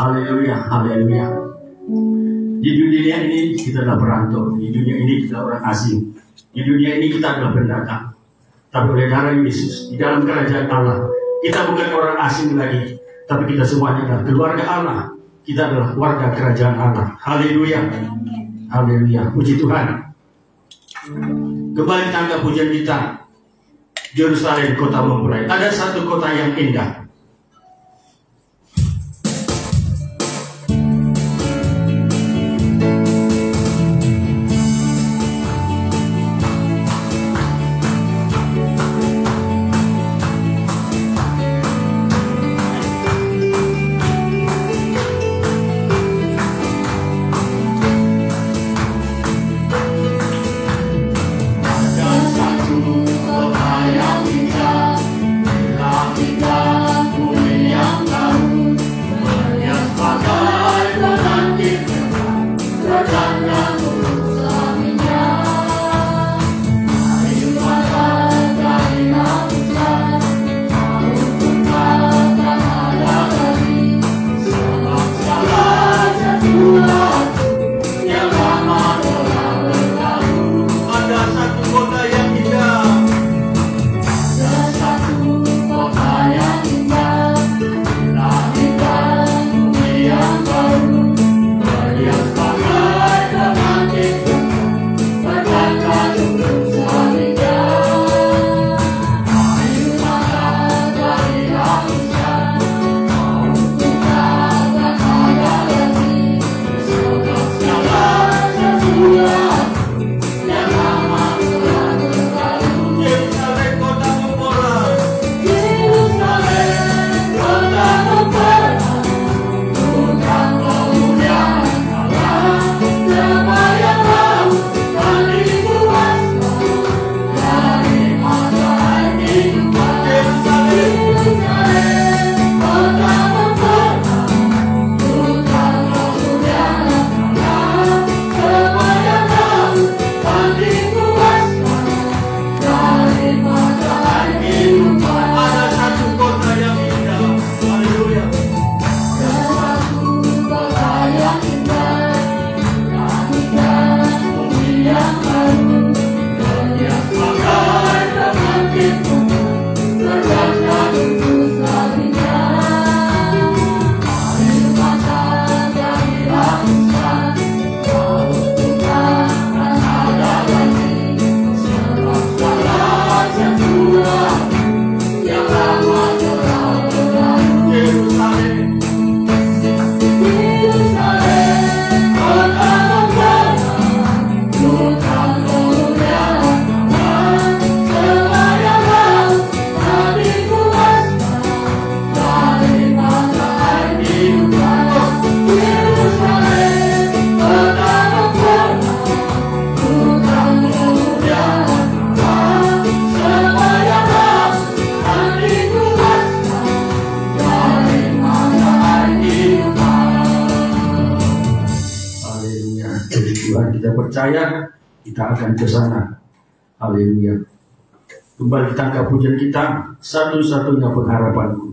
Haleluya, haleluya. Di dunia ini kita adalah perantau, di dunia ini kita orang asing, di dunia ini kita adalah pendatang. Tapi oleh darah Yesus, di dalam kerajaan Allah, kita bukan orang asing lagi, tapi kita semuanya adalah keluarga Allah. Kita adalah warga kerajaan Allah. Haleluya, haleluya. Puji Tuhan. Kembali tangga pujian kita, Yerusalem kota mempelai. Ada satu kota yang indah. Percaya kita akan ke sana. Haleluya. Kembali tangga pujian kita, satu-satunya pengharapanku.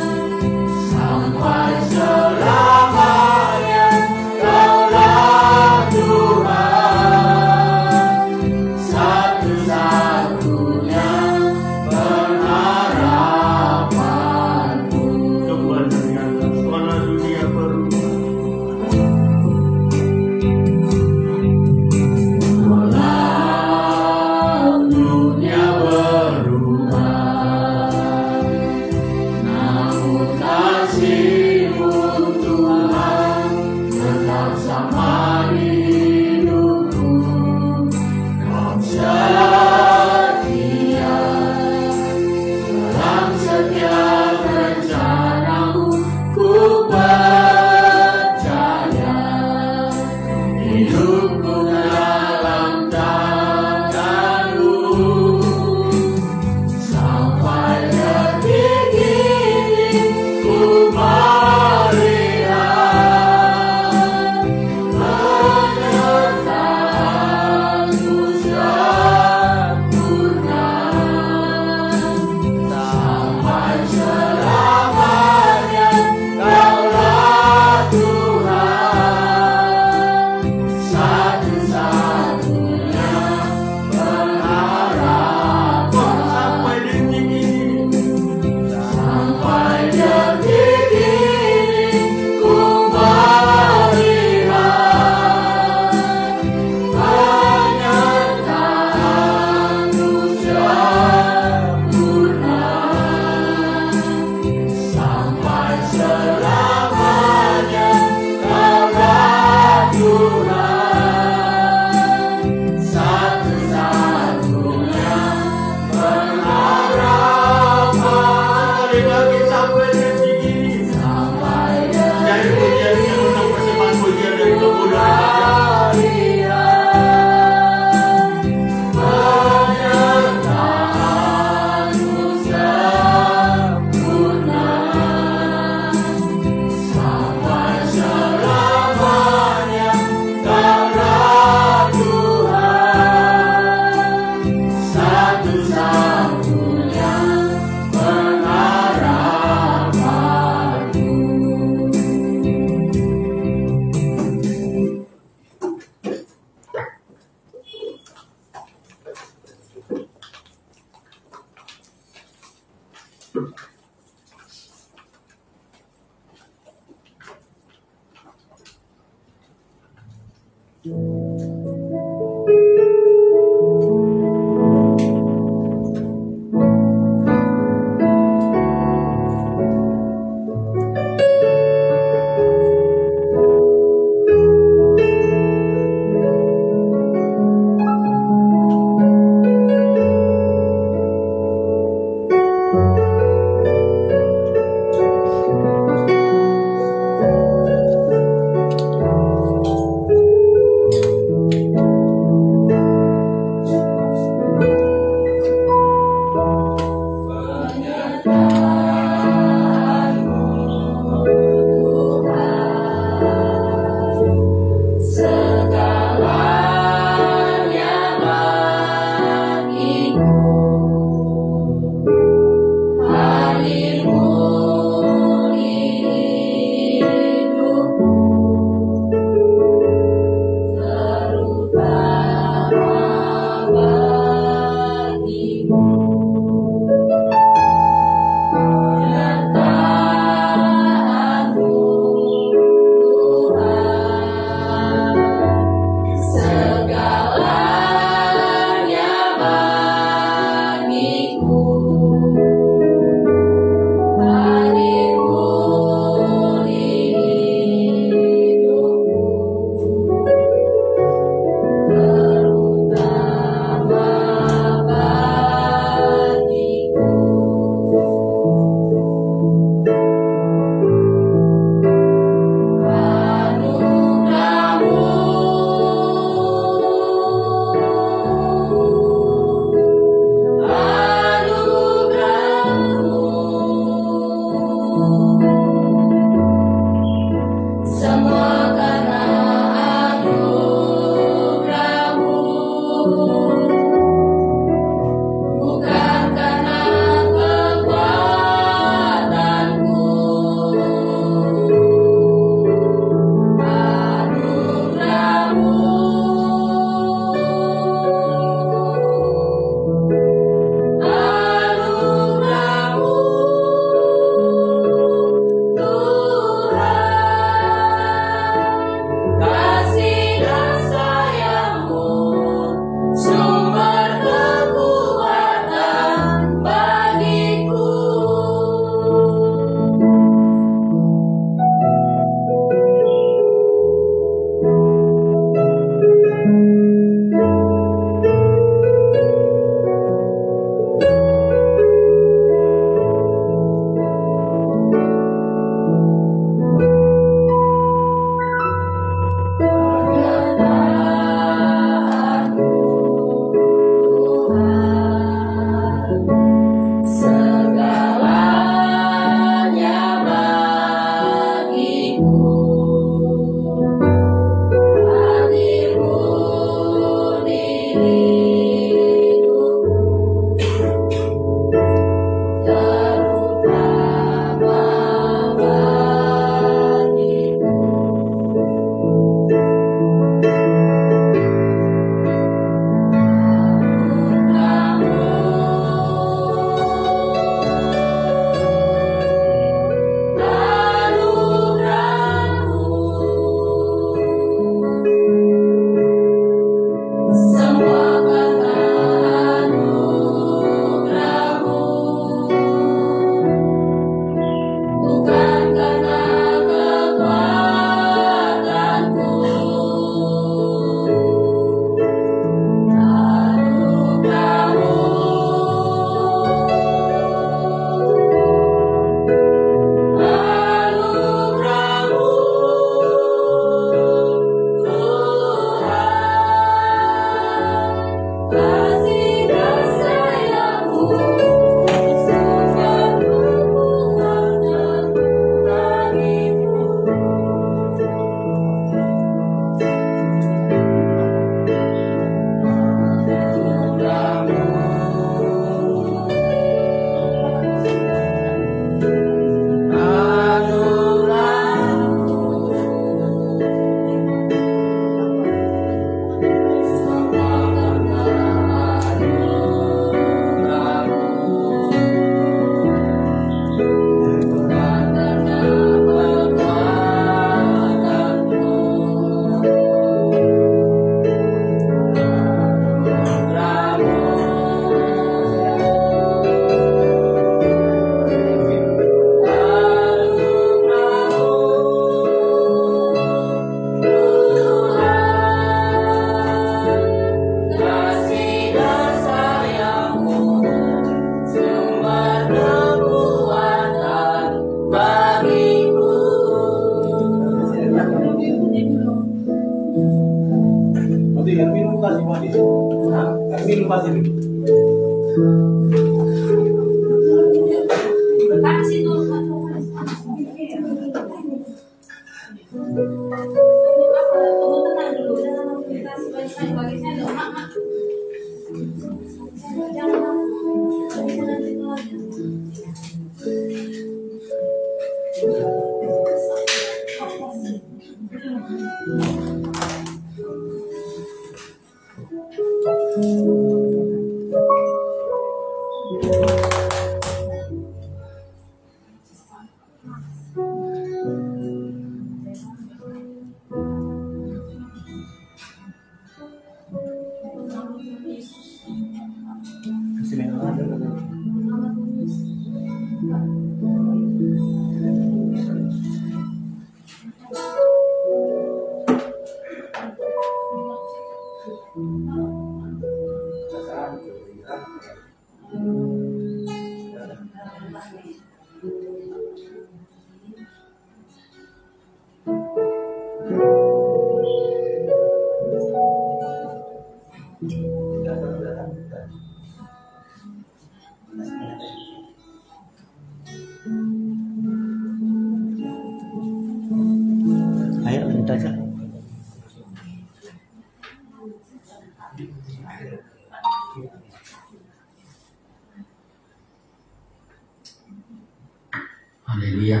Haleluya.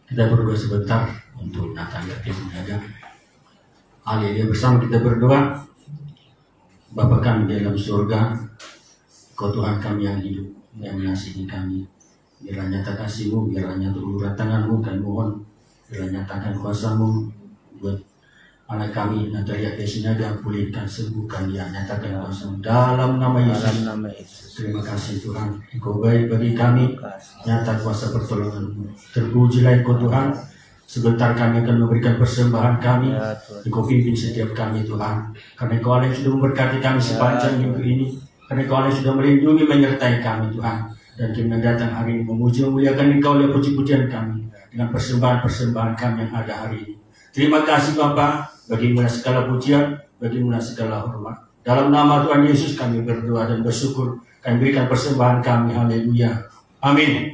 Kita berdoa sebentar untuk Nathan yang menjaga. Haleluya. Bersama kita berdoa. Bapa kami di dalam surga, Kau Tuhan kami yang hidup, yang mengasihi kami. Biarlah nyata kasih-Mu, biarlah nyata uluran tangan-Mu, kami mohon. Biarlah nyatakan kuasa-Mu buat anak kami, Natalia Kesinaga, pulihkan, sembuhkan, dia nyatakan kuasa-Mu dalam nama Yesus. Terima kasih Tuhan, Engkau baik bagi kami, nyata kuasa pertolongan-Mu. Terpujilah Engkau Tuhan. Sebentar kami akan memberikan persembahan kami. Engkau pimpin setiap kami Tuhan, karena Engkau Allah yang sudah memberkati kami sepanjang minggu ini, karena Engkau Allah yang sudah melindungi menyertai kami Tuhan. Dan kami datang hari ini memuji memuliakan Engkau oleh puji-pujian kami dengan persembahan-persembahan kami yang ada hari ini. Terima kasih Bapa, bagi-Mu segala pujian, bagi-Mu segala hormat. Dalam nama Tuhan Yesus kami berdoa dan bersyukur. Kami berikan persembahan kami. Haleluya. Amin.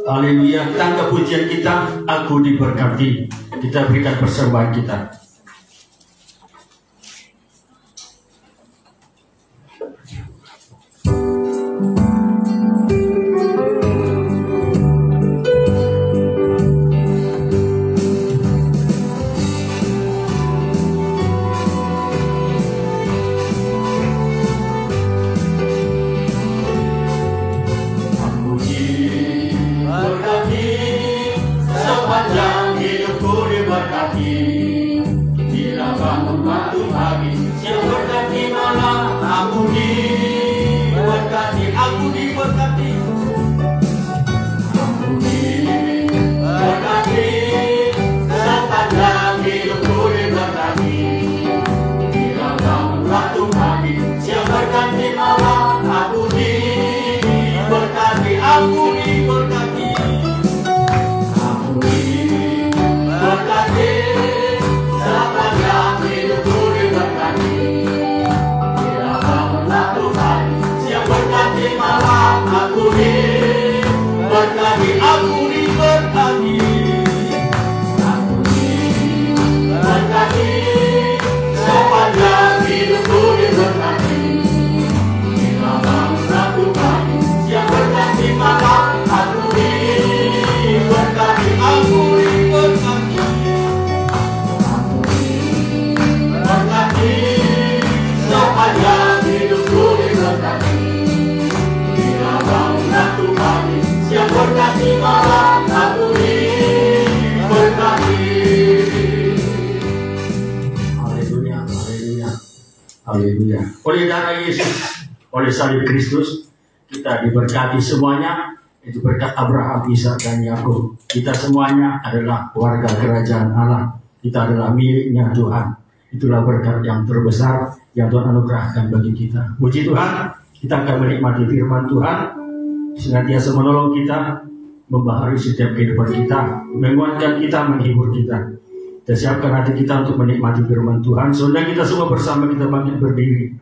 Haleluya. Tangga pujian kita, aku diberkati. Kita berikan persembahan kita. Haleluya. Oleh darah Yesus, oleh salib Kristus, kita diberkati semuanya. Itu berkat Abraham, Ishak dan Yakub. Kita semuanya adalah warga kerajaan Allah. Kita adalah miliknya Tuhan. Itulah berkat yang terbesar yang Tuhan anugerahkan bagi kita. Puji Tuhan, kita akan menikmati firman Tuhan, senantiasa menolong kita, membaharui setiap kehidupan kita, menguatkan kita, menghibur kita. Dan siapkan hati kita untuk menikmati firman Tuhan. Saudara kita semua bersama kita bangkit berdiri.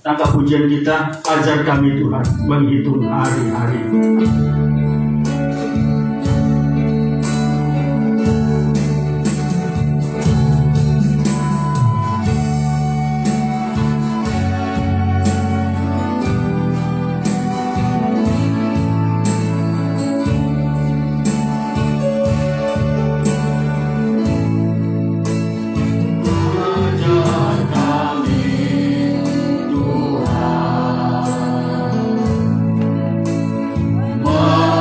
Tangkap pujian kita, ajar kami Tuhan menghitung hari-hari. Oh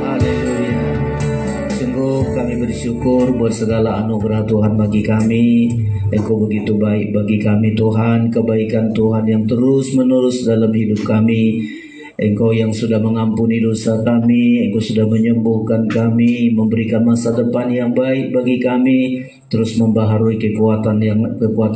Haleluya. Sungguh kami bersyukur buat segala anugerah Tuhan bagi kami. Engkau begitu baik bagi kami Tuhan. Kebaikan Tuhan yang terus menerus dalam hidup kami. Engkau yang sudah mengampuni dosa kami, Engkau sudah menyembuhkan kami, memberikan masa depan yang baik bagi kami, terus membaharui kekuatan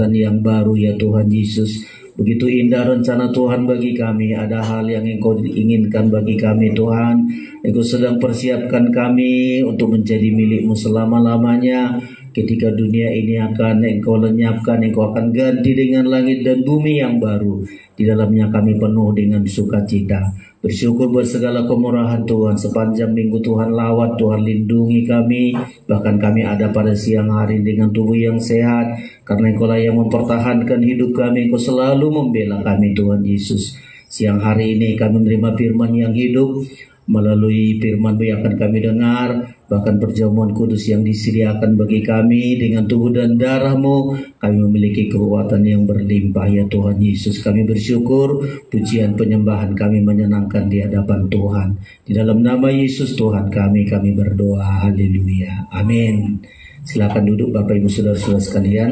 yang baru ya Tuhan Yesus. Begitu indah rencana Tuhan bagi kami. Ada hal yang Engkau inginkan bagi kami Tuhan. Engkau sedang persiapkan kami untuk menjadi milik-Mu selama-lamanya. Ketika dunia ini akan Engkau lenyapkan, Engkau akan ganti dengan langit dan bumi yang baru. Di dalamnya kami penuh dengan sukacita. Bersyukur buat segala kemurahan Tuhan. Sepanjang minggu Tuhan lawat, Tuhan lindungi kami. Bahkan kami ada pada siang hari dengan tubuh yang sehat. Karena Engkau lah yang mempertahankan hidup kami. Engkau selalu membela kami Tuhan Yesus. Siang hari ini kami menerima firman yang hidup. Melalui firman-Mu yang akan kami dengar, bahkan perjamuan kudus yang disediakan bagi kami dengan tubuh dan darah-Mu, kami memiliki kekuatan yang berlimpah ya Tuhan Yesus. Kami bersyukur, pujian penyembahan kami menyenangkan di hadapan Tuhan. Di dalam nama Yesus Tuhan kami berdoa. Haleluya. Amin. Silakan duduk Bapak Ibu Saudara-saudara sekalian.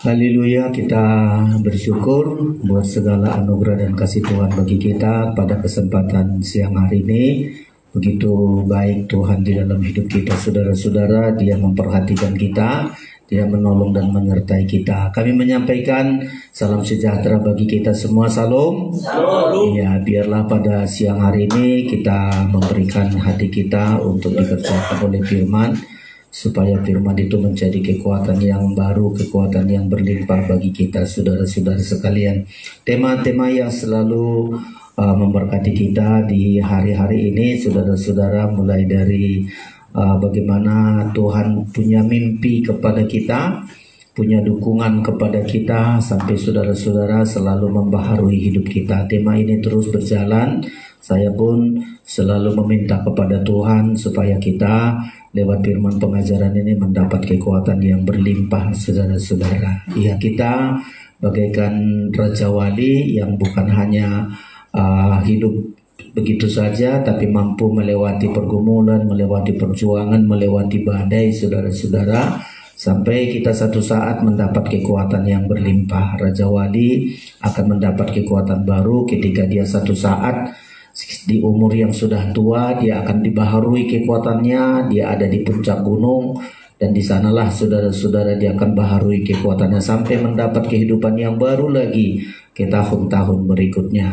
Haleluya, kita bersyukur buat segala anugerah dan kasih Tuhan bagi kita pada kesempatan siang hari ini. Begitu baik Tuhan di dalam hidup kita saudara-saudara, Dia memperhatikan kita, Dia menolong dan menyertai kita. Kami menyampaikan salam sejahtera bagi kita semua. Salam. Ya, biarlah pada siang hari ini kita memberikan hati kita untuk dikerjakan oleh firman, supaya firman itu menjadi kekuatan yang baru, kekuatan yang berlimpah bagi kita saudara-saudara sekalian. Tema-tema yang selalu memberkati kita di hari-hari ini saudara-saudara, mulai dari bagaimana Tuhan punya mimpi kepada kita, punya dukungan kepada kita, sampai saudara-saudara selalu membaharui hidup kita. Tema ini terus berjalan. Saya pun selalu meminta kepada Tuhan supaya kita lewat firman pengajaran ini mendapat kekuatan yang berlimpah saudara-saudara. Ya, kita bagaikan Raja Wali yang bukan hanya hidup begitu saja, tapi mampu melewati pergumulan, melewati perjuangan, melewati badai saudara-saudara, sampai kita satu saat mendapat kekuatan yang berlimpah. Raja Wali akan mendapat kekuatan baru ketika dia satu saat di umur yang sudah tua, dia akan dibaharui kekuatannya. Dia ada di puncak gunung, dan di sanalah saudara-saudara dia akan baharui kekuatannya sampai mendapat kehidupan yang baru lagi ke tahun-tahun berikutnya.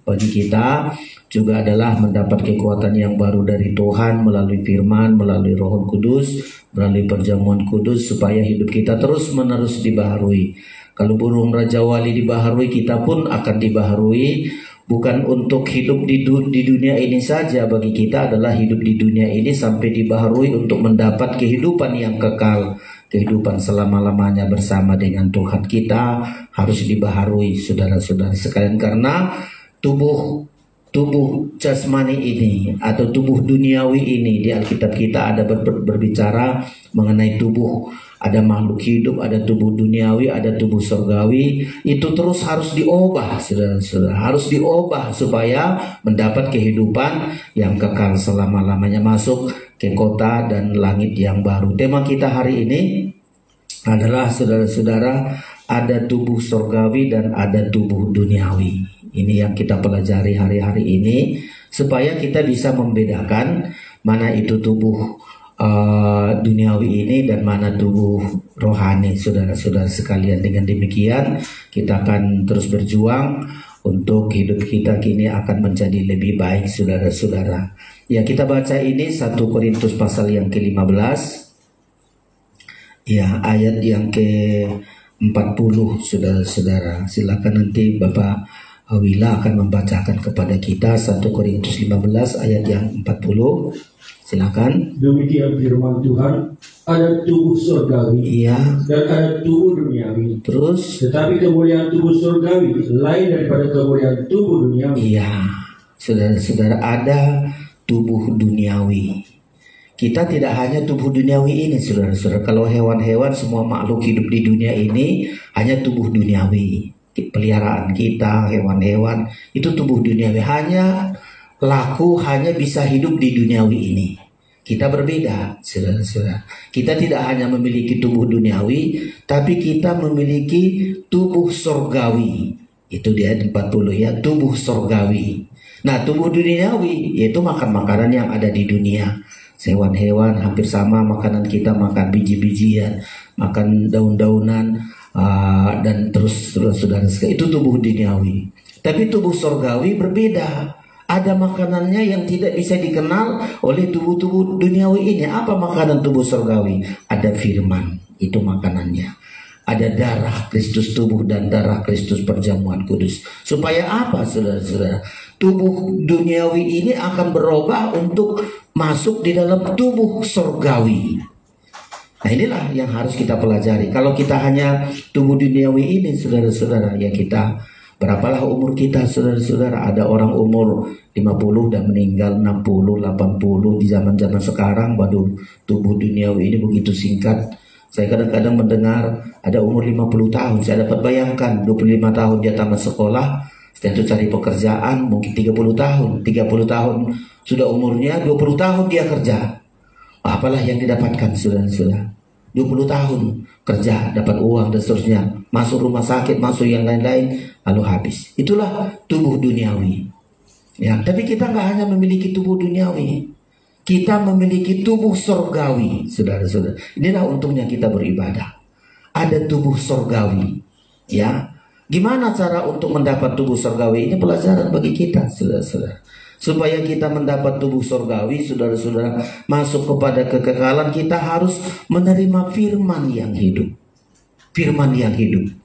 Bagi kita juga adalah mendapat kekuatan yang baru dari Tuhan melalui firman, melalui Roh Kudus, melalui perjamuan kudus, supaya hidup kita terus-menerus dibaharui. Kalau burung Raja Wali dibaharui, kita pun akan dibaharui. Bukan untuk hidup di dunia ini saja, bagi kita adalah hidup di dunia ini sampai dibaharui untuk mendapat kehidupan yang kekal, kehidupan selama-lamanya bersama dengan Tuhan. Kita harus dibaharui saudara-saudara sekalian, karena tubuh jasmani ini atau tubuh duniawi ini, di Alkitab kita ada berbicara mengenai tubuh. Ada makhluk hidup, ada tubuh duniawi, ada tubuh surgawi. Itu terus harus diubah saudara-saudara, harus diubah supaya mendapat kehidupan yang kekal selama-lamanya, masuk ke kota dan langit yang baru. Tema kita hari ini adalah saudara-saudara, ada tubuh surgawi dan ada tubuh duniawi. Ini yang kita pelajari hari-hari ini, supaya kita bisa membedakan mana itu tubuh duniawi ini dan mana tubuh rohani saudara-saudara sekalian. Dengan demikian kita akan terus berjuang untuk hidup kita kini akan menjadi lebih baik saudara-saudara. Ya, kita baca ini 1 Korintus pasal yang ke-15, ya, ayat yang ke-40 saudara-saudara. Silakan nanti Bapak Wila akan membacakan kepada kita 1 Korintus 15 ayat yang 40. Silakan. Demikian firman Tuhan, ada tubuh surgawi, iya, dan ada tubuh duniawi. Terus, tetapi kemuliaan tubuh surgawi lain daripada kemuliaan tubuh duniawi. Iya, saudara-saudara, ada tubuh duniawi. Kita tidak hanya tubuh duniawi ini saudara-saudara. Kalau hewan-hewan, semua makhluk hidup di dunia ini hanya tubuh duniawi. Peliharaan kita, hewan-hewan itu tubuh duniawi. Hanya laku hanya bisa hidup di duniawi ini. Kita berbeda, saudara-saudara. Kita tidak hanya memiliki tubuh duniawi, tapi kita memiliki tubuh surgawi. Itu di ayat 40 ya, tubuh surgawi. Nah, tubuh duniawi yaitu makan makanan yang ada di dunia. Hewan-hewan hampir sama makanan kita, makan biji-bijian, makan daun-daunan, dan terus saudara. Itu tubuh duniawi. Tapi tubuh surgawi berbeda. Ada makanannya yang tidak bisa dikenal oleh tubuh-tubuh duniawi ini. Apa makanan tubuh surgawi? Ada firman, itu makanannya. Ada darah Kristus, tubuh dan darah Kristus perjamuan kudus. Supaya apa, saudara-saudara? Tubuh duniawi ini akan berubah untuk masuk di dalam tubuh surgawi. Nah, inilah yang harus kita pelajari. Kalau kita hanya tubuh duniawi ini, saudara-saudara, ya kita, berapalah umur kita, saudara-saudara? Ada orang umur 50 dan meninggal, 60, 80 di zaman-zaman sekarang. Waduh, tubuh duniawi ini begitu singkat. Saya kadang-kadang mendengar ada umur 50 tahun. Saya dapat bayangkan 25 tahun dia tamat sekolah, setelah itu cari pekerjaan mungkin 30 tahun. 30 tahun sudah umurnya, 20 tahun dia kerja. Apalah yang didapatkan, saudara-saudara? 20 tahun kerja, dapat uang dan seterusnya, masuk rumah sakit, masuk yang lain-lain, lalu habis. Itulah tubuh duniawi. Ya, tapi kita nggak hanya memiliki tubuh duniawi, kita memiliki tubuh surgawi, saudara-saudara. Inilah untungnya kita beribadah. Ada tubuh surgawi. Ya, gimana cara untuk mendapat tubuh surgawi? Ini pelajaran bagi kita, saudara-saudara. Supaya kita mendapat tubuh surgawi, saudara-saudara, masuk kepada kekekalan, kita harus menerima firman yang hidup. Firman yang hidup.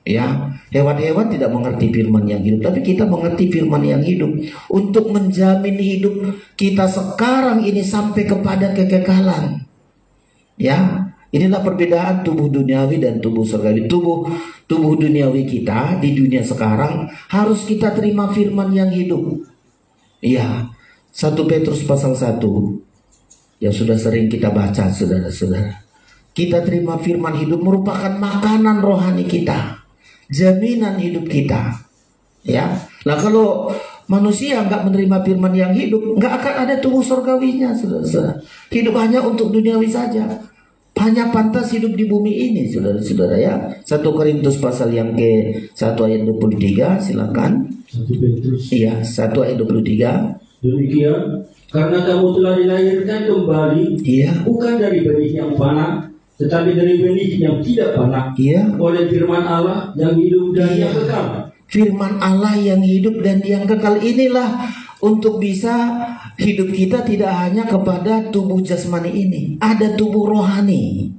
Ya, hewan-hewan tidak mengerti firman yang hidup, tapi kita mengerti firman yang hidup untuk menjamin hidup kita sekarang ini sampai kepada kekekalan. Ya, inilah perbedaan tubuh duniawi dan tubuh surgawi. Tubuh duniawi kita di dunia sekarang harus kita terima firman yang hidup. Ya, 1 Petrus pasal 1 yang sudah sering kita baca, saudara-saudara. Kita terima firman hidup merupakan makanan rohani kita, jaminan hidup kita. Ya, nah kalau manusia nggak menerima firman yang hidup, nggak akan ada tubuh surgawinya, saudara-saudara. Hidup hanya untuk duniawi saja, hanya pantas hidup di bumi ini, saudara-saudara. Ya, 1 Korintus pasal yang ke-1 ayat 23, silakan. 1 Petrus. Iya, 1 ayat 23. Demikian, karena kamu telah dilahirkan kembali, Iya. bukan dari benih yang fana, tetapi dari benih yang tidak fana, Iya. oleh firman Allah yang hidup dan yang kekal. Firman Allah yang hidup dan yang kekal inilah untuk bisa hidup kita tidak hanya kepada tubuh jasmani ini, ada tubuh rohani.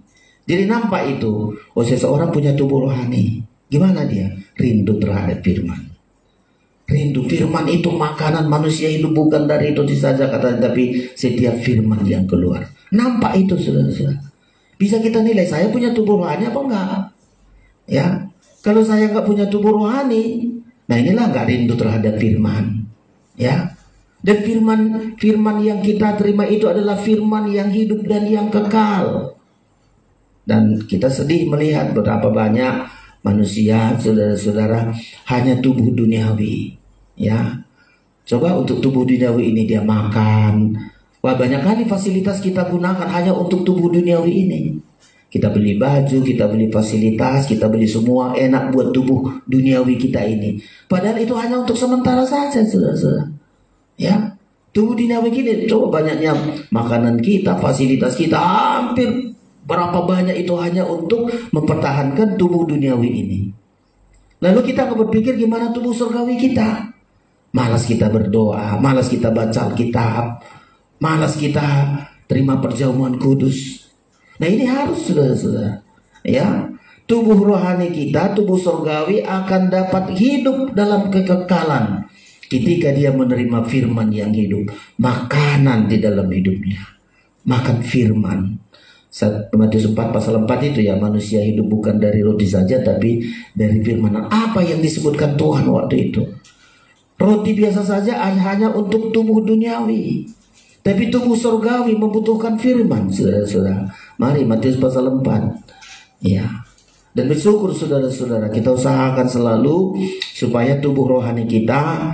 Jadi nampak itu, seseorang punya tubuh rohani. Gimana dia? Rindu terhadap firman. Rindu firman itu makanan manusia hidup, bukan dari roti saja kata, tapi setiap firman yang keluar. Nampak itu, saudara-saudara. Bisa kita nilai, saya punya tubuh rohani apa enggak? Ya, kalau saya enggak punya tubuh rohani, nah inilah enggak rindu terhadap firman. Ya, dan firman yang kita terima itu adalah firman yang hidup dan yang kekal. Dan kita sedih melihat betapa banyak manusia, saudara-saudara, hanya tubuh duniawi. Ya, coba untuk tubuh duniawi ini dia makan. Wah, banyak kali fasilitas kita gunakan hanya untuk tubuh duniawi ini. Kita beli baju, kita beli fasilitas, kita beli semua enak buat tubuh duniawi kita ini. Padahal itu hanya untuk sementara saja, saudara-saudara. Ya, tubuh duniawi kita, coba banyaknya makanan kita, fasilitas kita, hampir berapa banyak itu hanya untuk mempertahankan tubuh duniawi ini. Lalu kita berpikir gimana tubuh surgawi kita? Malas kita berdoa, malas kita baca Alkitab, malas kita terima perjamuan kudus. Nah ini harus, saudara-saudara. Ya, tubuh rohani kita, tubuh surgawi akan dapat hidup dalam kekekalan ketika dia menerima firman yang hidup, makanan di dalam hidupnya. Makan firman. Matius 4 pasal 4 itu ya, manusia hidup bukan dari roti saja tapi dari firman. Apa yang disebutkan Tuhan waktu itu? Roti biasa saja hanya untuk tubuh duniawi, tapi tubuh surgawi membutuhkan firman, saudara-saudara. Mari Matius pasal 4. Ya. Dan bersyukur saudara-saudara, kita usahakan selalu supaya tubuh rohani kita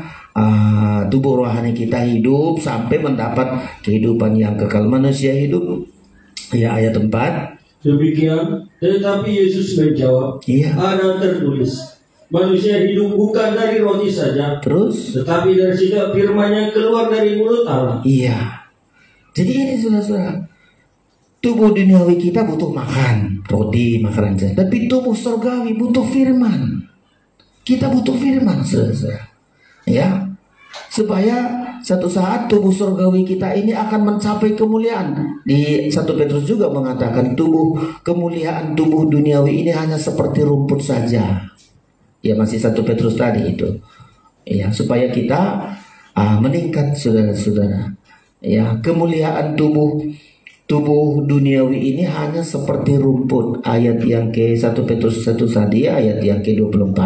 tubuh rohani kita hidup sampai mendapat kehidupan yang kekal. Manusia hidup, ya, ayat 4. Demikian, tetapi Yesus menjawab, Iya. ada tertulis, manusia hidup bukan dari roti saja, Terus, tetapi dari setiap firman yang keluar dari mulut Allah. iya. Jadi ini saudara-saudara, tubuh duniawi kita butuh makan, roti, makanan saja. Tapi tubuh surgawi butuh firman. Kita butuh firman, saudara-saudara. Ya, supaya satu saat tubuh surgawi kita ini akan mencapai kemuliaan. Di 1 Petrus juga mengatakan kemuliaan tubuh duniawi ini hanya seperti rumput saja. Ya, masih 1 Petrus tadi itu. Ya, supaya kita meningkat, saudara-saudara. Ya, kemuliaan tubuh duniawi ini hanya seperti rumput. Ayat yang ke 1 Petrus 1 tadi, ayat yang ke-24.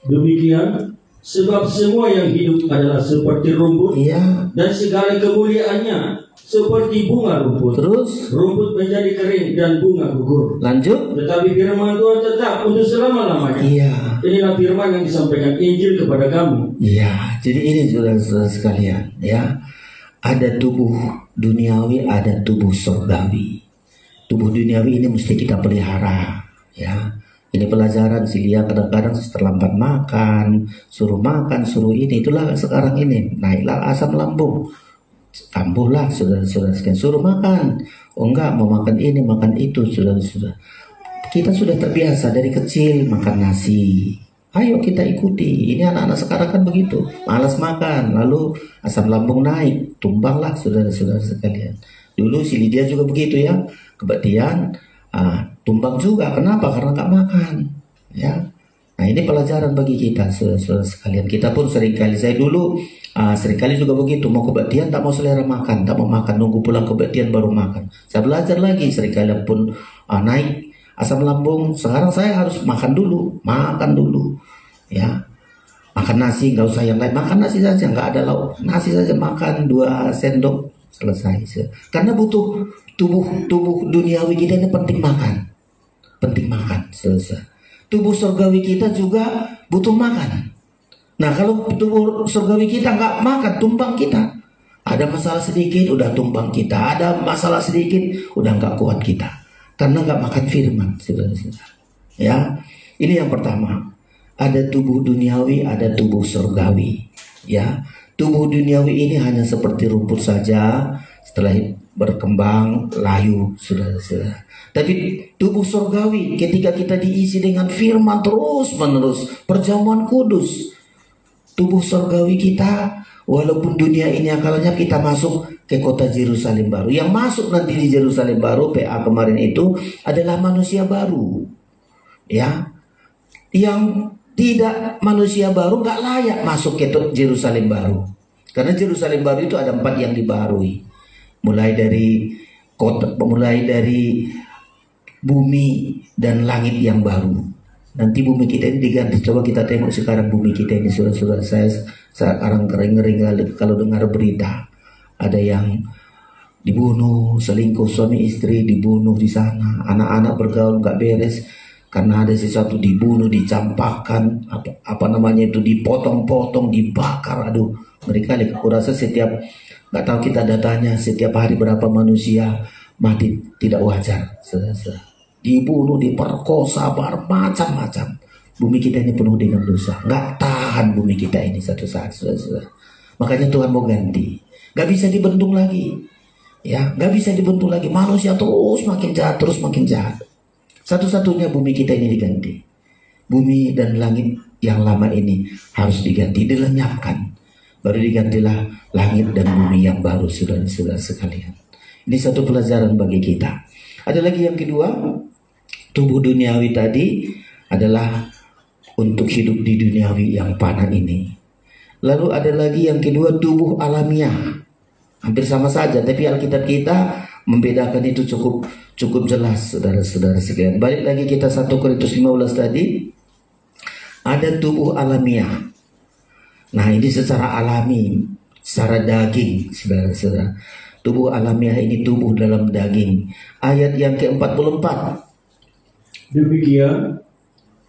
Demikian, sebab semua yang hidup adalah seperti rumput, Iya. dan segala kemuliaannya seperti bunga rumput. Terus Rumput menjadi kering dan bunga gugur. lanjut. Tetapi firman Tuhan tetap untuk selama-lamanya. Iya. Inilah firman yang disampaikan Injil kepada kamu. Iya, jadi ini saudara-saudara sekalian, ya. Ada tubuh duniawi, ada tubuh surgawi. Tubuh duniawi ini mesti kita pelihara, ya. Ini pelajaran sih, dia kadang-kadang terlambat makan, suruh ini, itulah sekarang ini. Naiklah asam lambung, kambuhlah saudara-saudara sekalian, suruh makan. Oh enggak, mau makan ini, makan itu, saudara-saudara. Kita sudah terbiasa dari kecil makan nasi. Ayo kita ikuti. Ini anak-anak sekarang kan begitu, malas makan, lalu asam lambung naik, tumbanglah saudara-saudara sekalian. Dulu si Lydia juga begitu ya, kebaktian, tumbang juga. Kenapa? Karena nggak makan, ya. Nah ini pelajaran bagi kita, saudara-saudara sekalian. Kita pun seringkali, saya dulu seringkali juga begitu, mau kebaktian tak mau selera makan, tak mau makan, nunggu pulang kebaktian baru makan. Saya belajar lagi, seringkali pun naik asam lambung. Sekarang saya harus makan dulu, ya. Makan nasi, nggak usah yang lain, makan nasi saja, nggak ada lauk, nasi saja makan 2 sendok selesai. Karena butuh tubuh duniawi kita ini penting makan, selesai. Tubuh surgawi kita juga butuh makan. Nah kalau tubuh surgawi kita nggak makan, tumbang kita. Ada masalah sedikit udah tumbang kita, ada masalah sedikit udah nggak kuat kita, karena nggak makan firman, saudara-saudara. Ya, ini yang pertama. Ada tubuh duniawi, ada tubuh surgawi. Ya, tubuh duniawi ini hanya seperti rumput saja, setelah berkembang layu, saudara-saudara. Tapi tubuh surgawi ketika kita diisi dengan firman terus menerus, perjamuan kudus, tubuh surgawi kita, walaupun dunia ini akalnya, kita masuk ke kota Yerusalem baru. Yang masuk nanti di Yerusalem baru, PA kemarin itu adalah manusia baru, ya. Yang tidak manusia baru nggak layak masuk ke Yerusalem baru, karena Yerusalem baru itu ada 4 yang dibarui, mulai dari bumi dan langit yang baru. Nanti bumi kita ini diganti. Coba kita tengok sekarang bumi kita ini, saudara-saudara. Saya sekarang ngeri kalau dengar berita ada yang dibunuh, selingkuh suami istri dibunuh di sana, anak-anak bergaul nggak beres karena ada sesuatu, dibunuh, dicampakkan, apa namanya itu, dipotong-potong, dibakar. Aduh, mereka aku rasa setiap, nggak tahu kita datanya, setiap hari berapa manusia mati tidak wajar, dibunuh, diperkosa, macam-macam. Bumi kita ini penuh dengan dosa, nggak tahan bumi kita ini satu saat, makanya Tuhan mau ganti, nggak bisa dibentuk lagi, ya, nggak bisa dibentuk lagi. Manusia terus makin jahat. Satu-satunya bumi kita ini diganti. Bumi dan langit yang lama ini harus diganti, dilenyapkan. Baru digantilah langit dan bumi yang baru, saudara-saudara sekalian. Ini satu pelajaran bagi kita. Ada lagi yang kedua, tubuh duniawi tadi adalah untuk hidup di duniawi yang fana ini. Lalu ada lagi yang kedua, tubuh alamiah. Hampir sama saja, tapi Alkitab kita membedakan itu cukup jelas, saudara-saudara sekalian. Balik lagi kita 1 Korintus 15 tadi, ada tubuh alamiah. Nah ini secara alami, secara daging, saudara-saudara. Tubuh alamiah ini tubuh dalam daging. Ayat yang ke-44. Demikian,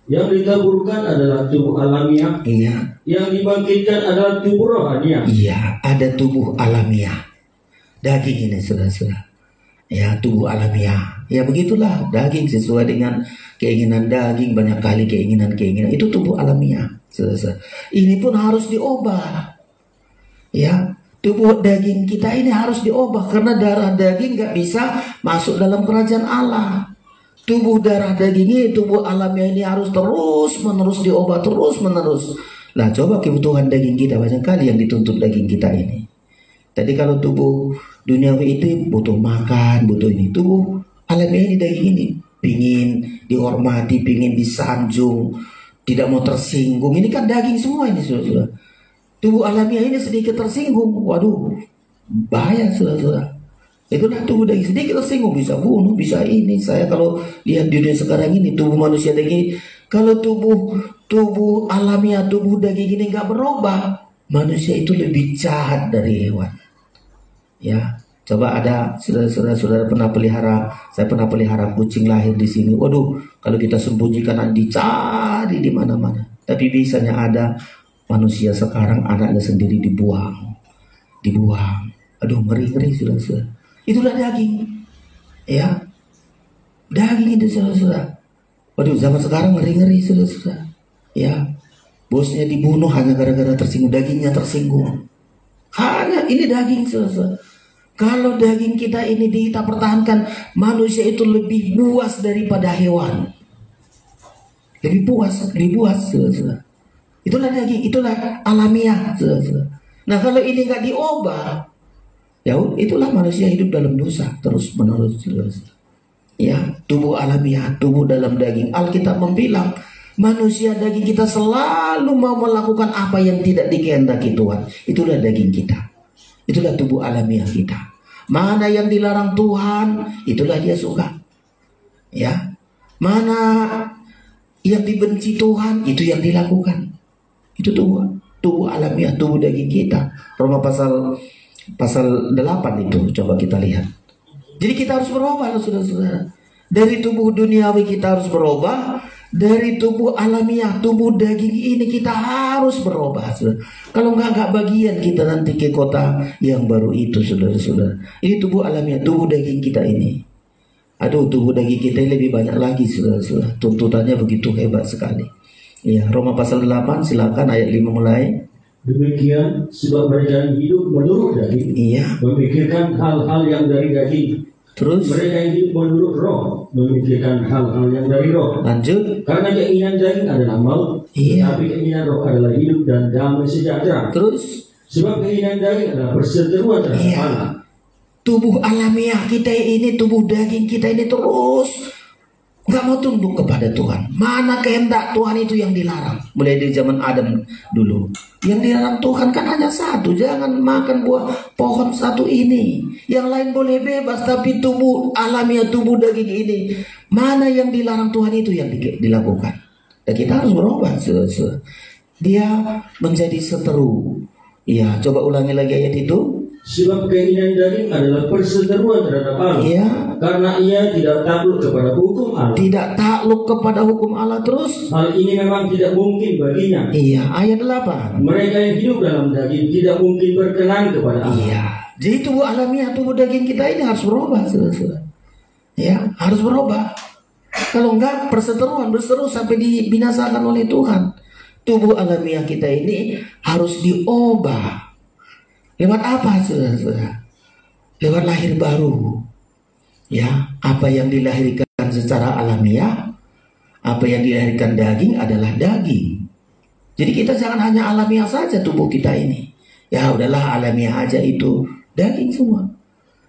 Yang ditaburkan adalah tubuh alamiah. Iya. Yang dibangkitkan adalah tubuh rohaniah. Iya, ada tubuh alamiah. Daging ini saudara-saudara. Ya, tubuh alamiah. Ya begitulah, daging sesuai dengan keinginan daging, banyak kali keinginan-keinginan. Itu tubuh alamiah, saudara-saudara. Ini pun harus diubah. Ya, tubuh daging kita ini harus diubah karena darah daging nggak bisa masuk dalam kerajaan Allah. Tubuh darah daging ini, tubuh alamiah ini harus terus menerus diubah terus menerus. Nah, coba kebutuhan daging kita banyak kali yang dituntut daging kita ini. Tadi kalau tubuh duniawi itu butuh makan, butuh ini. Tubuh alamiah ini, daging ini pingin dihormati, pingin disanjung, tidak mau tersinggung. Ini kan daging semua ini, saudara-saudara. Tubuh alamiah ini sedikit tersinggung, waduh, bahaya, saudara-saudara. Itulah tubuh daging, sedikit tersinggung bisa bunuh, bisa ini. Saya kalau lihat di dunia sekarang ini, tubuh manusia daging, kalau tubuh alamiah, tubuh daging ini nggak berubah, manusia itu lebih jahat dari hewan. Ya, coba ada saudara pernah pelihara, saya pernah pelihara kucing lahir di sini. Waduh, kalau kita sembunyikan dicari di mana-mana. Tapi bisanya ada manusia sekarang anaknya sendiri dibuang. Aduh, ngeri saudara-saudara. Itulah daging. Ya. Daging itu saudara-saudara. Waduh, zaman sekarang ngeri saudara-saudara. Ya. Bosnya dibunuh hanya gara-gara tersinggung, dagingnya tersinggung. Hanya ini daging saudara-saudara. Kalau daging kita ini kita pertahankan, manusia itu lebih puas daripada hewan. Lebih puas saudara-saudara. Itulah daging, itulah alamiah saudara-saudara. Nah, kalau ini nggak diubah, ya itulah manusia hidup dalam dosa terus menerus. Ya, tubuh alamiah, tubuh dalam daging. Alkitab membilang manusia daging kita selalu mau melakukan apa yang tidak dikehendaki Tuhan. Itulah daging kita. Itulah tubuh alamiah kita. Mana yang dilarang Tuhan, itulah dia suka. Ya. Mana yang dibenci Tuhan, itu yang dilakukan. Itu tubuh alamiah, tubuh daging kita. Roma pasal 8 itu coba kita lihat. Jadi kita harus berubah, saudara-saudara. Dari tubuh duniawi kita harus berubah, dari tubuh alamiah, tubuh daging ini kita harus berubah, saudara. Kalau nggak bagian kita nanti ke kota yang baru itu, saudara-saudara. Ini tubuh alamiah, tubuh daging kita ini. Aduh, tubuh daging kita ini lebih banyak lagi, saudara-saudara. Tuntutannya begitu hebat sekali. Ya, Roma pasal 8, silakan ayat 5 mulai. Demikian sebab mereka hidup menurut daging, iya, memikirkan hal-hal yang dari daging. Terus mereka hidup menurut roh, memikirkan hal-hal yang dari roh. Lanjut. Karena keinginan daging adalah maut, iya, tapi keinginan roh adalah hidup dan damai sejahtera. Terus sebab keinginan daging adalah perseteruan terhadap Allah. Tubuh alamiah kita ini, tubuh daging kita ini terus nggak mau tunduk kepada Tuhan. Mana kehendak Tuhan itu yang dilarang. Mulai dari zaman Adam dulu. Yang dilarang Tuhan kan hanya satu. Jangan makan buah pohon satu ini. Yang lain boleh bebas. Tapi tubuh alamiah, tubuh daging ini, mana yang dilarang Tuhan itu yang dilakukan. Dan kita harus berubah. Dia menjadi seteru. Ya, coba ulangi lagi ayat itu. Sebab keinginan daging adalah perseteruan terhadap Allah. Iya. Karena ia tidak takluk kepada hukum Allah. Tidak takluk kepada hukum Allah. Terus hal ini memang tidak mungkin baginya. Iya, ayat 8. Mereka yang hidup dalam daging tidak mungkin berkenan kepada Allah. Iya. Jadi tubuh alamiah, tubuh daging kita ini harus berubah, saudara-saudara. Ya, harus berubah. Kalau enggak, perseteruan berseteru sampai dibinasakan oleh Tuhan. Tubuh alamiah kita ini harus diubah. Lewat apa, saudara-saudara? Lewat lahir baru. Ya, apa yang dilahirkan secara alamiah, apa yang dilahirkan daging adalah daging. Jadi kita jangan hanya alamiah saja tubuh kita ini. Ya udahlah, alamiah aja itu daging semua.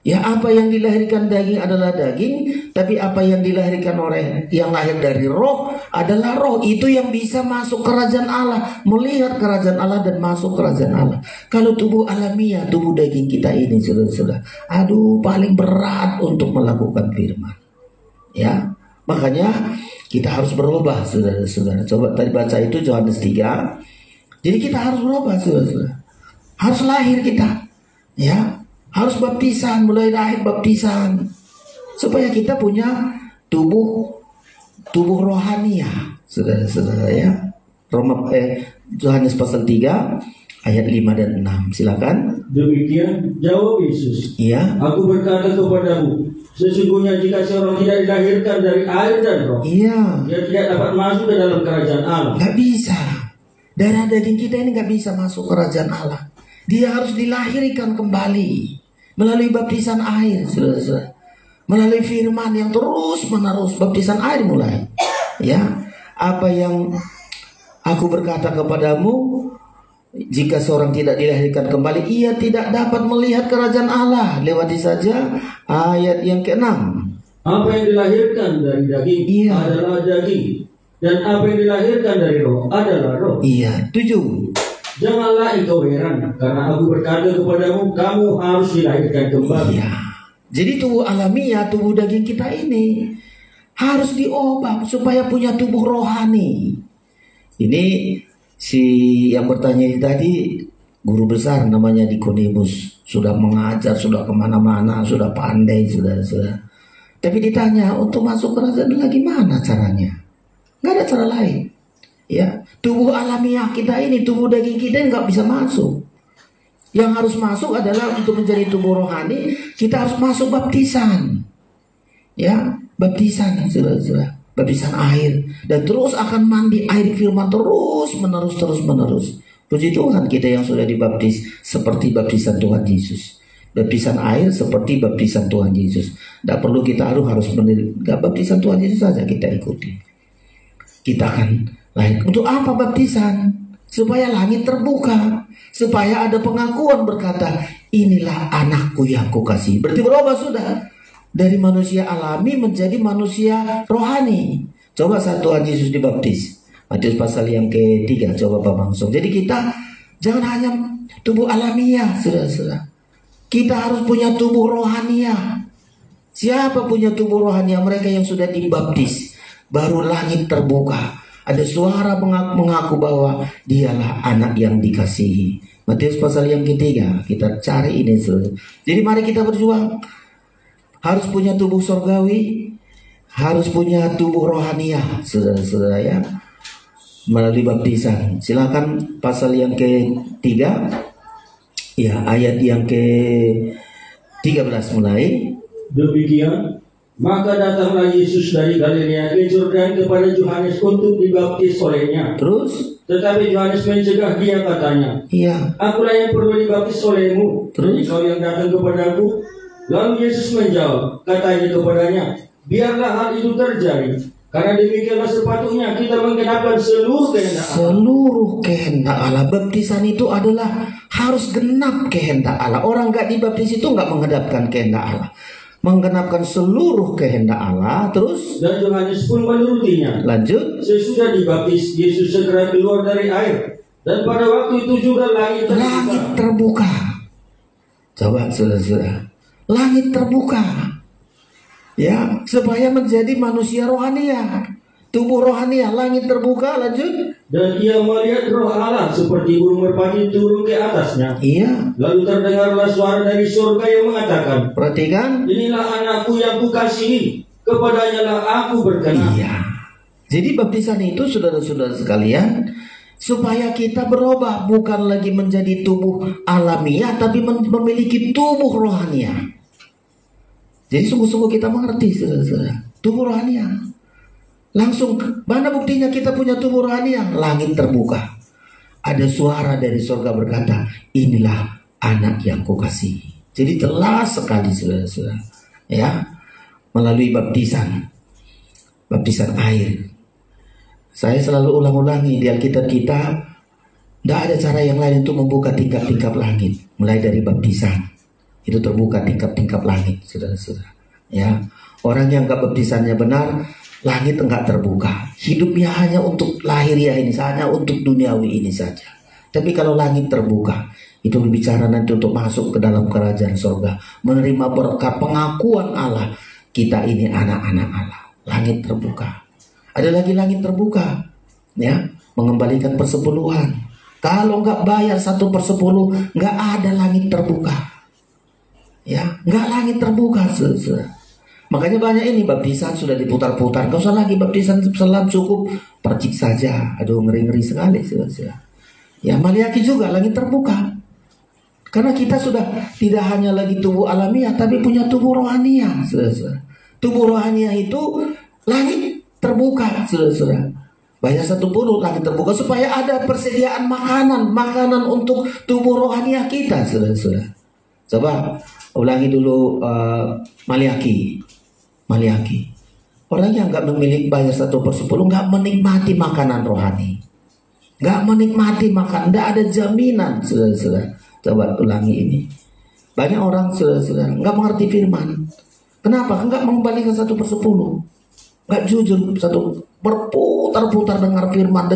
Ya, apa yang dilahirkan daging adalah daging, tapi apa yang dilahirkan oleh yang lahir dari roh adalah roh. Itu yang bisa masuk kerajaan Allah, melihat kerajaan Allah dan masuk kerajaan Allah. Kalau tubuh alamiah, tubuh daging kita ini, saudara-saudara, aduh, paling berat untuk melakukan firman. Ya, makanya kita harus berubah, saudara-saudara. Coba tadi baca itu Yohanes 3. Jadi kita harus berubah, saudara-saudara. Harus lahir kita, ya. Harus baptisan, mulai lahir baptisan. Supaya kita punya tubuh tubuh rohania, saudara-saudara ya. Yohanes pasal 3 ayat 5 dan 6. Silakan. Demikian jawab Yesus. Iya. Aku berkata kepadamu, sesungguhnya jika seorang tidak dilahirkan dari air dan roh, Iya. dia tidak dapat masuk ke dalam kerajaan Allah. Gak bisa. Darah daging kita ini gak bisa masuk kerajaan Allah. Dia harus dilahirkan kembali melalui baptisan air, saudara-saudara. Melalui firman yang terus menerus, baptisan air mulai. Ya, apa yang aku berkata kepadamu, jika seorang tidak dilahirkan kembali, ia tidak dapat melihat kerajaan Allah. Lewati saja ayat yang ke-6. Apa yang dilahirkan dari daging adalah daging, dan apa yang dilahirkan dari roh adalah roh. Iya, 7. Janganlah engkau heran, karena aku berkata kepadamu, kamu harus dilahirkan kembali. Iya. Jadi tubuh alamiah, tubuh daging kita ini harus diobat supaya punya tubuh rohani. Ini si yang bertanya ini tadi guru besar namanya Nikodemus, sudah mengajar, sudah kemana-mana, sudah pandai, sudah. Tapi ditanya untuk masuk kerajaan Allah gimana caranya? Nggak ada cara lain. Ya, tubuh alamiah kita ini, tubuh daging kita nggak bisa masuk. Yang harus masuk adalah untuk menjadi tubuh rohani, kita harus masuk baptisan. Ya, baptisan, saudara-saudara. Baptisan air. Dan terus akan mandi air firman terus menerus. Puji Tuhan kita yang sudah dibaptis seperti baptisan Tuhan Yesus. Baptisan air seperti baptisan Tuhan Yesus. Tidak perlu kita harus menerima baptisan Tuhan Yesus saja kita ikuti. Kita akan lahir. Untuk apa baptisan? Supaya langit terbuka. Supaya ada pengakuan berkata, inilah anakku yang kukasihi. Berarti berubah sudah. Dari manusia alami menjadi manusia rohani. Coba saat Tuhan Yesus dibaptis. Matius pasal yang ke-3. Coba Pak Mangsung. Jadi kita jangan hanya tubuh alamiah, saudara-saudara. Kita harus punya tubuh rohania. Siapa punya tubuh rohania? Mereka yang sudah dibaptis. Baru langit terbuka. Ada suara mengaku bahwa dialah anak yang dikasihi. Matius pasal yang ke-3. Kita cari ini, saudara. Jadi mari kita berjuang. Harus punya tubuh surgawi, harus punya tubuh rohaniah, saudara-saudara ya, melalui baptisan. Silakan pasal yang ke-3, ya ayat yang ke-13 mulai. Demikian, maka datanglah Yesus dari Galilea ke Yordan kepada Yohanes untuk dibaptis olehnya. Terus? Tetapi Yohanes mencegah dia, katanya, iya, akulah yang perlu dibaptis olehmu, terus kau yang datang kepadaku. Lalu Yesus menjawab, katanya kepadanya, biarlah hal itu terjadi, karena demikianlah sepatutnya kita menggenapkan seluruh kehendak Allah. Seluruh kehendak Allah. Baptisan itu adalah harus genap kehendak Allah. Orang gak dibaptis itu gak menggenapkan kehendak Allah. Menggenapkan seluruh kehendak Allah. Terus? Dan Yohanes pun menurutinya. Lanjut. Sesudah dibaptis, Yesus segera keluar dari air. Dan pada waktu itu juga langit terbuka. Coba saudara-saudara. Langit terbuka, ya, supaya menjadi manusia rohania, tubuh rohania. Langit terbuka, lanjut. Dan ia melihat roh Allah seperti burung merpati turun ke atasnya. Iya. Lalu terdengarlah suara dari surga yang mengatakan, perhatikan, inilah anakku yang kukasihi, kepadanya lah aku berkenan. Iya. Jadi baptisan itu, saudara-saudara sekalian, supaya kita berubah, bukan lagi menjadi tubuh alamiah, tapi memiliki tubuh rohania. Jadi sungguh-sungguh kita mengerti, saudara-saudara, tubuh rohania. Langsung, mana buktinya kita punya tubuh rohania? Langit terbuka. Ada suara dari surga berkata, inilah anak yang kukasihi. Jadi jelas sekali, saudara-saudara, ya, melalui baptisan air. Saya selalu ulang-ulangi di Alkitab kita, tidak ada cara yang lain untuk membuka tingkap-tingkap langit. Mulai dari baptisan, itu terbuka tingkap-tingkap langit, saudara-saudara. Ya, orang yang gak baptisannya benar, langit enggak terbuka. Hidupnya hanya untuk lahiriah ini, hanya untuk duniawi ini saja. Tapi kalau langit terbuka, itu berbicara nanti untuk masuk ke dalam kerajaan surga, menerima berkat pengakuan Allah, kita ini anak-anak Allah. Langit terbuka. Ada lagi langit terbuka, ya, mengembalikan persepuluhan. Kalau nggak bayar 1/10, nggak ada langit terbuka, ya, nggak langit terbuka, saudara. Makanya banyak ini baptisan sudah diputar-putar. Gak usah lagi baptisan selam, cukup percik saja. Aduh, ngeri-ngeri sekali. Ya, Maliaki juga langit terbuka. Karena kita sudah tidak hanya lagi tubuh alamiah, tapi punya tubuh rohaniah. Tubuh rohaniah itu langit terbuka. Bayar 10 langit terbuka supaya ada persediaan makanan untuk tubuh rohaniah kita. Coba ulangi dulu Maliaki. Orang yang nggak memiliki bayar 1/10 nggak menikmati makanan rohani, nggak menikmati makan, nggak ada jaminan. Saudara, coba ulangi ini. Banyak orang saudara nggak mengerti firman. Kenapa? Nggak mengembalikan 1/10, nggak jujur berputar-putar dengar firman,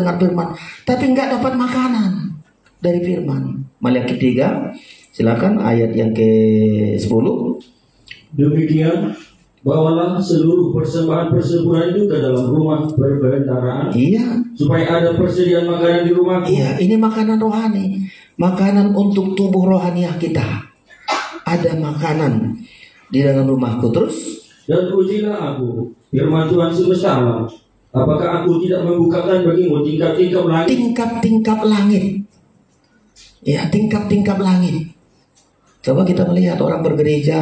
tapi nggak dapat makanan dari firman. Maliaki 3, silakan ayat yang ke-10. Demikian bawalah seluruh persembahan persembahan itu ke dalam rumah perbendaharaan. Iya. Supaya ada persediaan makanan di rumahku. Iya, ini makanan rohani, makanan untuk tubuh rohaniah kita. Ada makanan di dalam rumahku. Terus, dan ujilah aku, firman Tuhan semesta alam, apakah aku tidak membukakan bagimu tingkap-tingkap langit? Tingkap-tingkap langit. Ya, tingkap-tingkap langit. Coba kita melihat orang bergereja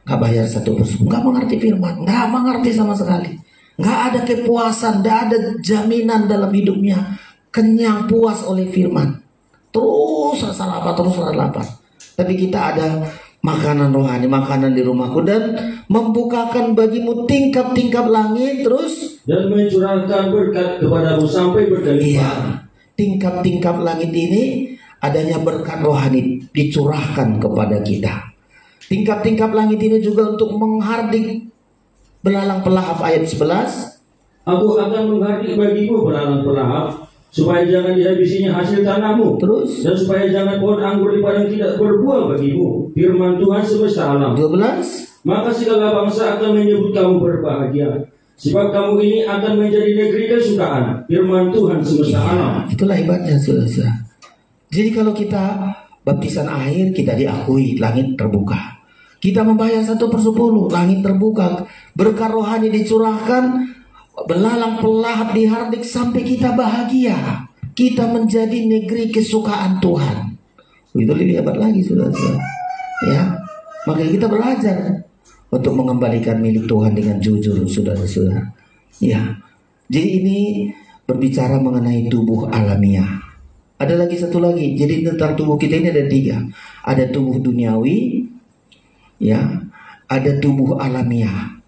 nggak bayar 1/10, nggak mengerti firman, nggak mengerti sama sekali, nggak ada kepuasan, nggak ada jaminan dalam hidupnya kenyang puas oleh firman, terus rasa lapar. Tapi kita ada makanan rohani, makanan di rumahku, dan membukakan bagimu tingkap-tingkap langit, terus dan mencurahkan berkat kepadamu sampai berkelimpahan. Iya, tingkap-tingkap langit ini adanya berkat rohani dicurahkan kepada kita. Tingkap-tingkap langit ini juga untuk menghardik belalang pelahap ayat 11. Aku akan menghardik bagimu belalang pelahap, supaya jangan dihabisinya hasil tanahmu. Terus, dan supaya jangan pohon anggur di padang tidak berbuah bagimu. Firman Tuhan semesta alam. 12. Maka segala bangsa akan menyebut kamu berbahagia, sebab kamu ini akan menjadi negeri kesukaan. Firman Tuhan semesta alam. Itulah hebatnya, saudara. Jadi kalau kita baptisan air, kita diakui langit terbuka. Kita membayar 1/10, langit terbuka, berkat rohani dicurahkan, belalang pelahap dihardik sampai kita bahagia. Kita menjadi negeri kesukaan Tuhan. Itu lebih hebat lagi, saudara. Ya, makanya kita belajar untuk mengembalikan milik Tuhan dengan jujur, saudara-saudara. Ya, jadi ini berbicara mengenai tubuh alamiah. Ada lagi satu lagi. Jadi tentang tubuh kita ini ada 3. Ada tubuh duniawi, ya, ada tubuh alamiah.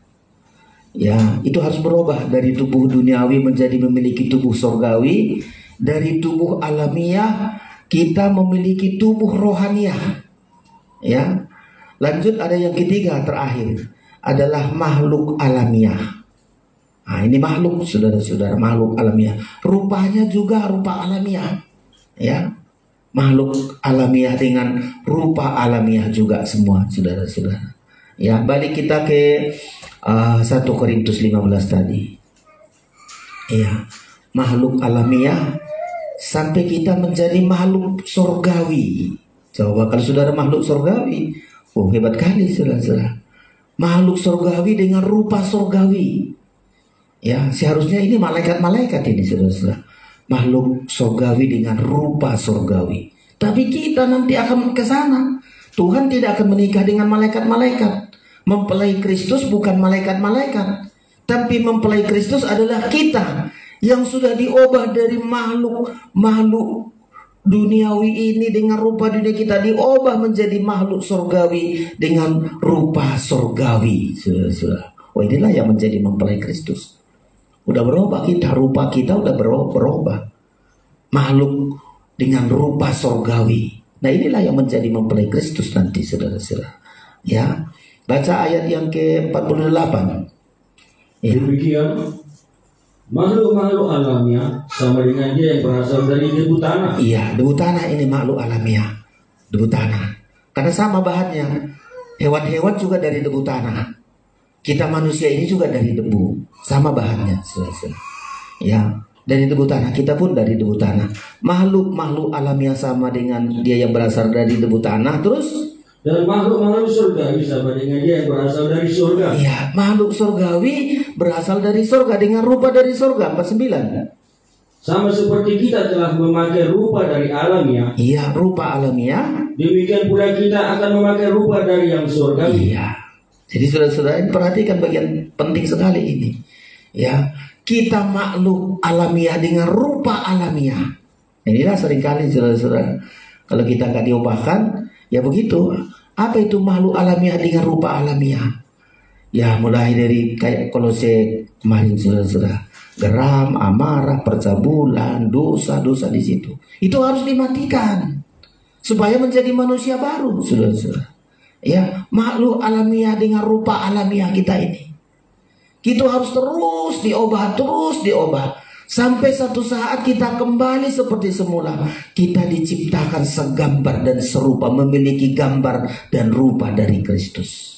Ya, itu harus berubah dari tubuh duniawi menjadi memiliki tubuh surgawi. Dari tubuh alamiah kita memiliki tubuh rohaniah. Ya. Lanjut, ada yang ketiga terakhir adalah makhluk alamiah. Nah, ini makhluk, saudara-saudara, makhluk alamiah. Rupanya juga rupa alamiah. Ya, makhluk alamiah dengan rupa alamiah juga semua, saudara-saudara. Ya, balik kita ke 1 Korintus 15 tadi. Ya, makhluk alamiah sampai kita menjadi makhluk surgawi. Coba kalau saudara makhluk surgawi, oh hebat kali, saudara-saudara. Makhluk surgawi dengan rupa surgawi. Ya, seharusnya ini malaikat-malaikat ini, saudara-saudara. Makhluk surgawi dengan rupa surgawi. Tapi kita nanti akan ke sana. Tuhan tidak akan menikah dengan malaikat-malaikat. Mempelai Kristus bukan malaikat-malaikat, tapi mempelai Kristus adalah kita yang sudah diubah dari makhluk duniawi ini dengan rupa dunia, kita diubah menjadi makhluk surgawi dengan rupa surgawi. Oh, inilah yang menjadi mempelai Kristus. Udah berubah kita, rupa kita udah berubah. Makhluk dengan rupa surgawi. Nah, inilah yang menjadi mempelai Kristus nanti, saudara-saudara. Ya, baca ayat yang ke-48. Ya. Demikian makhluk-makhluk alamiah sama dengan dia yang berasal dari debu tanah. Iya, debu tanah ini makhluk alamiah. Debu tanah. Karena sama bahannya. Hewan-hewan juga dari debu tanah. Kita manusia ini juga dari debu, sama bahannya, saudara-saudara. Ya, dari debu tanah, kita pun dari debu tanah. Makhluk alamiah sama dengan dia yang berasal dari debu tanah. Terus Dan makhluk-makhluk surgawi sama dengan dia yang berasal dari surga. Ya, makhluk surgawi berasal dari surga dengan rupa dari surga. 49. Sama seperti kita telah memakai rupa dari alamiah, Iya, rupa alamiah. demikian pula kita akan memakai rupa dari yang surgawi. Iya. Jadi saudara-saudara perhatikan bagian penting sekali ini. Ya, kita makhluk alamiah dengan rupa alamiah. Inilah seringkali saudara-saudara, kalau kita nggak diubahkan, ya begitu. Apa itu makhluk alamiah dengan rupa alamiah? Ya, mulai dari kayak Kolose kemarin saudara-saudara, geram, amarah, percabulan, dosa-dosa di situ. Itu harus dimatikan supaya menjadi manusia baru, saudara-saudara. Ya, makhluk alamiah dengan rupa alamiah kita ini. Kita harus terus diubah sampai satu saat kita kembali seperti semula. Kita diciptakan segambar dan serupa, memiliki gambar dan rupa dari Kristus.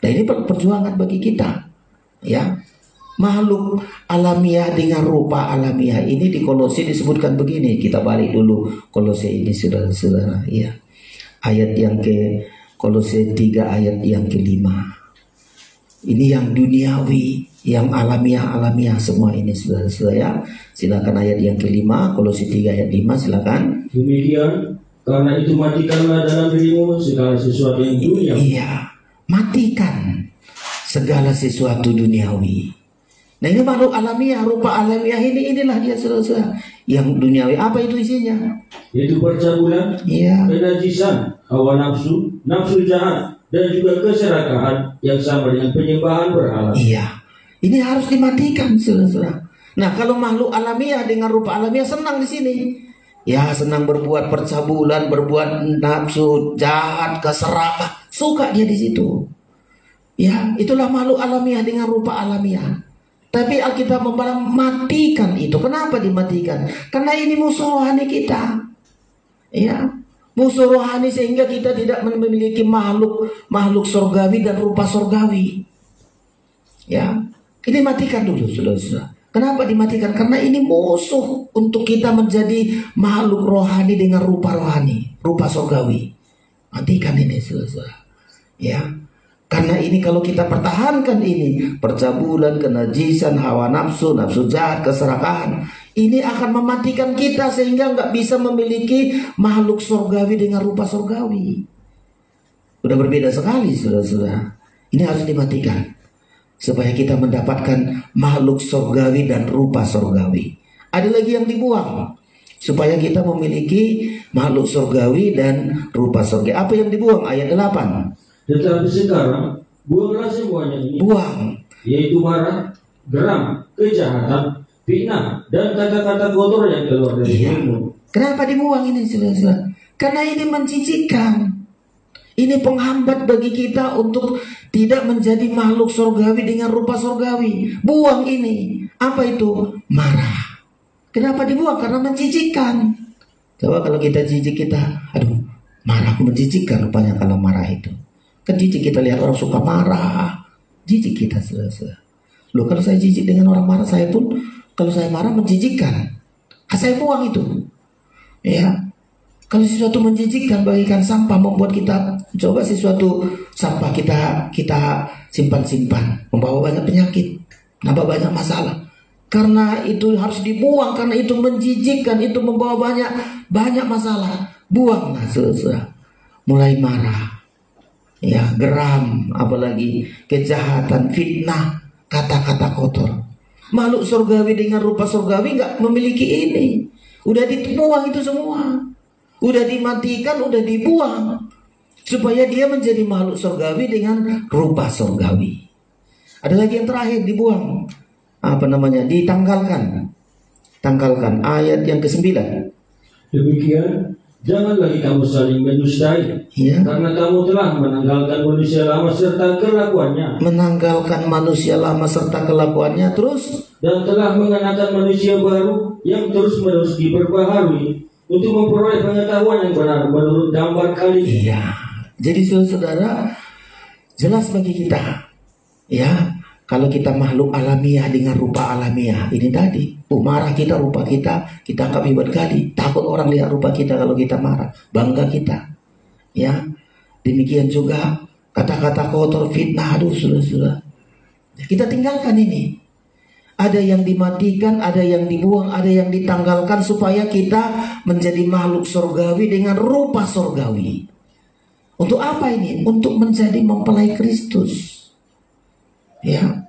Nah, ini perjuangan bagi kita. Ya, makhluk alamiah dengan rupa alamiah ini di Kolose disebutkan begini. Kita balik dulu Kolose ini saudara-saudara. Ya, ayat yang ke Kolose 3 ayat yang ke-5. Ini yang duniawi, yang alamiah semua ini saudara-saudara ya. Silakan ayat yang ke-5, Kolose 3 ayat 5, silakan. Demikian, karena itu matikanlah dalam dirimu segala sesuatu yang duniawi. Iya, matikan segala sesuatu duniawi. Nah, ini makhluk alamiah, rupa alamiah inilah dia saudara-saudara. Yang duniawi apa itu isinya? Yaitu percabulan, Iya. kenajisan, hawa nafsu, nafsu jahat, dan juga keserakahan yang sama dengan penyembahan berhala. Iya. Ini harus dimatikan saudara-saudara. Nah, kalau makhluk alamiah dengan rupa alamiah senang di sini. Ya, senang berbuat percabulan, berbuat nafsu jahat, keserakahan, suka dia di situ. Ya, itulah makhluk alamiah dengan rupa alamiah. Tapi Alkitab matikan itu. Kenapa dimatikan? Karena ini musuh rohani kita. Ya, musuh rohani sehingga kita tidak memiliki makhluk surgawi dan rupa surgawi. Ya, ini matikan dulu saudara-saudara. Kenapa dimatikan? Karena ini musuh untuk kita menjadi makhluk rohani dengan rupa rohani, rupa surgawi. Matikan ini saudara-saudara. Ya. Karena ini kalau kita pertahankan ini, percabulan, kenajisan, hawa nafsu, nafsu jahat, keserakahan, ini akan mematikan kita sehingga nggak bisa memiliki makhluk surgawi dengan rupa surgawi. Udah berbeda sekali saudara-saudara. Ini harus dimatikan supaya kita mendapatkan makhluk surgawi dan rupa surgawi. Ada lagi yang dibuang supaya kita memiliki makhluk surgawi dan rupa surgawi. Apa yang dibuang? Ayat 8. Tetapi sekarang buanglah semuanya ini, Buang. yaitu marah, geram, kejahatan, fitnah, dan kata-kata kotor yang keluar dari mulutmu. Kenapa dibuang ini saudara-saudara? Karena ini mencicikkan. Ini penghambat bagi kita untuk tidak menjadi makhluk surgawi dengan rupa surgawi. Buang ini. Apa itu? Marah. Kenapa dibuang? Karena mencicikkan. Coba kalau kita jijik kita, aduh, marah mencicikkan rupanya kalau marah itu. Kan jijik kita lihat orang suka marah. Jijik kita saudara-saudara. Loh, kalau saya jijik dengan orang marah, saya pun kalau saya marah mencicikkan. Saya buang itu. Ya. Kalau sesuatu menjijikkan bagikan sampah, membuat kita coba sesuatu sampah kita simpan-simpan, membawa banyak penyakit, nambah banyak masalah. Karena itu harus dibuang, karena itu menjijikkan, itu membawa banyak masalah. Buanglah saudara. Mulai marah, ya, geram, apalagi kejahatan, fitnah, kata-kata kotor. Makhluk surgawi dengan rupa surgawi nggak memiliki ini. Udah dibuang itu semua. Udah dimatikan, udah dibuang. Supaya dia menjadi makhluk surgawi dengan rupa surgawi. Ada lagi yang terakhir dibuang. Apa namanya? Ditanggalkan. Tanggalkan. Ayat yang ke-9. Demikian, jangan lagi kamu saling mendustai, Ya. karena kamu telah menanggalkan manusia lama serta kelakuannya, Menanggalkan manusia lama serta kelakuannya. Terus dan telah mengenakan manusia baru yang terus-menerus diperbaharui untuk memperoleh pengetahuan yang benar menurut gambar kali. iya. Jadi saudara, jelas bagi kita, ya, kalau kita makhluk alamiah dengan rupa alamiah, ini tadi, marah kita, rupa kita anggap hebat kali. Takut orang lihat rupa kita kalau kita marah, bangga kita, ya. Demikian juga kata-kata kotor, fitnah, aduh sudah. Kita tinggalkan ini. Ada yang dimatikan, ada yang dibuang, ada yang ditanggalkan supaya kita menjadi makhluk surgawi dengan rupa surgawi. Untuk apa ini? Untuk menjadi mempelai Kristus. Ya,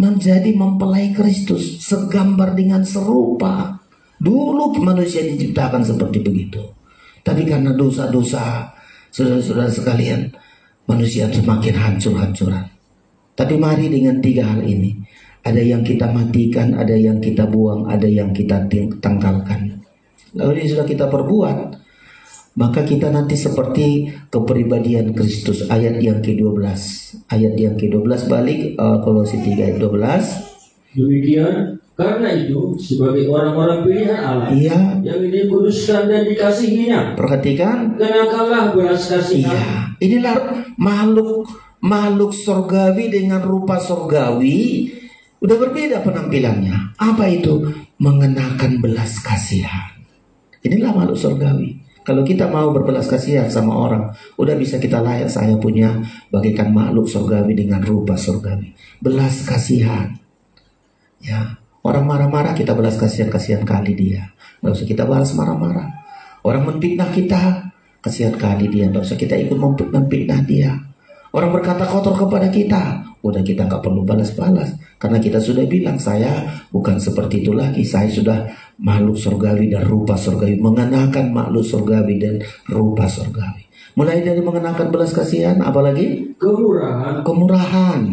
menjadi mempelai Kristus, segambar dengan serupa. Dulu manusia diciptakan seperti begitu. Tapi karena dosa-dosa, saudara-saudara sekalian, manusia semakin hancur-hancuran. Tapi mari dengan 3 hal ini. Ada yang kita matikan, ada yang kita buang, ada yang kita tanggalkan. Lalu ini sudah kita perbuat, maka kita nanti seperti kepribadian Kristus. Ayat yang ke-12. Ayat yang ke-12 balik Kolose 3 ayat 12. Demikian, karena itu sebagai orang-orang pilihan Allah, Iya. yang dikuduskan dan dikasihinya, Perhatikan. kenakanlah belas kasihan. Iya. Inilah makhluk surgawi dengan rupa surgawi. Udah berbeda penampilannya. Apa itu? Mengenakan belas kasihan. Inilah makhluk surgawi. Kalau kita mau berbelas kasihan sama orang, udah bisa kita layak, saya punya bagaikan makhluk surgawi dengan rupa surgawi. Belas kasihan. Ya, orang marah-marah kita belas kasihan kali dia. Nggak usah kita balas marah-marah. Orang menfitnah kita, kasihan kali dia. Nggak usah kita ikut memfitnah dia. Orang berkata kotor kepada kita, udah kita nggak perlu balas-balas, karena kita sudah bilang saya bukan seperti itu lagi. Saya sudah makhluk surgawi dan rupa surgawi, mengenakan makhluk surgawi dan rupa surgawi. Mulai dari mengenakan belas kasihan, apalagi kemurahan.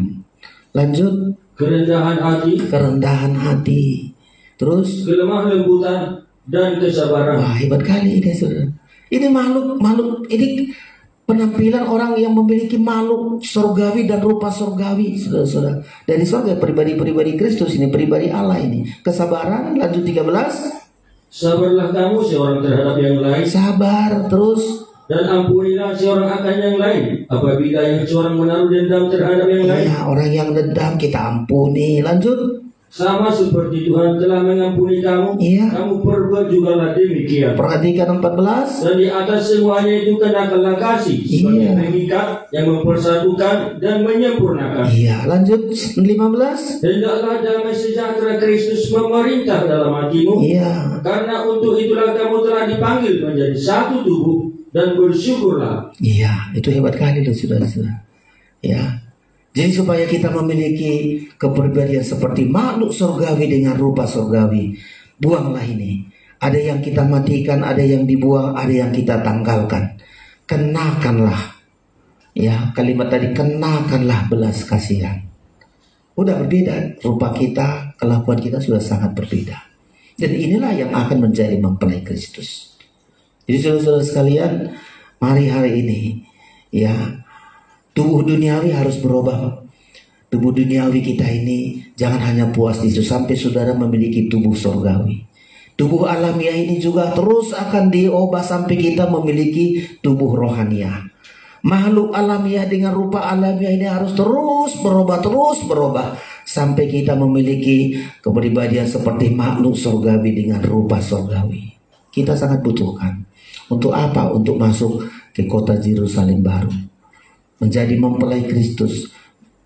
Lanjut, kerendahan hati. Terus kelemah lembutan dan kesabaran. Wah, hebat kali ini, saudara. Ini makhluk ini penampilan orang yang memiliki makhluk surgawi dan rupa surgawi, saudara-saudara. Dari surga, pribadi-pribadi Kristus ini, pribadi Allah ini. Kesabaran, lanjut 13. Sabarlah kamu seorang terhadap yang lain. Sabar, terus. Dan ampunilah seorang akan yang lain, apabila yang seorang menaruh dendam terhadap yang lain. Ya, orang yang dendam kita ampuni. Lanjut. Sama seperti Tuhan telah mengampuni kamu, Iya. kamu perbuat jugalah demikian. Perhatikan 14. Dan di atas semuanya itu kenakanlah kasih sebagai Iya. pengikat yang mempersatukan dan menyempurnakan. Iya, lanjut 15. Hendaklah damai sejahtera Kristus memerintah dalam hatimu, Iya. karena untuk itulah kamu telah dipanggil menjadi satu tubuh, dan bersyukurlah. Iya, itu hebat kali loh, saudara-saudara. Ya. Jadi supaya kita memiliki kepribadian seperti makhluk surgawi dengan rupa surgawi, buanglah ini. Ada yang kita matikan, ada yang dibuang, ada yang kita tanggalkan. Kenakanlah. Ya, kalimat tadi, kenakanlah belas kasihan. Udah berbeda, rupa kita, kelakuan kita sudah sangat berbeda. Dan inilah yang akan menjadi mempelai Kristus. Jadi saudara-saudara sekalian, mari hari ini, ya, tubuh duniawi harus berubah. Tubuh duniawi kita ini jangan hanya puas di situ, sampai saudara memiliki tubuh surgawi. Tubuh alamiah ini juga terus akan diubah sampai kita memiliki tubuh rohaniah. Makhluk alamiah dengan rupa alamiah ini harus terus berubah sampai kita memiliki kepribadian seperti makhluk surgawi dengan rupa surgawi. Kita sangat butuhkan. Untuk apa? Untuk masuk ke kota Yerusalem baru, menjadi mempelai Kristus,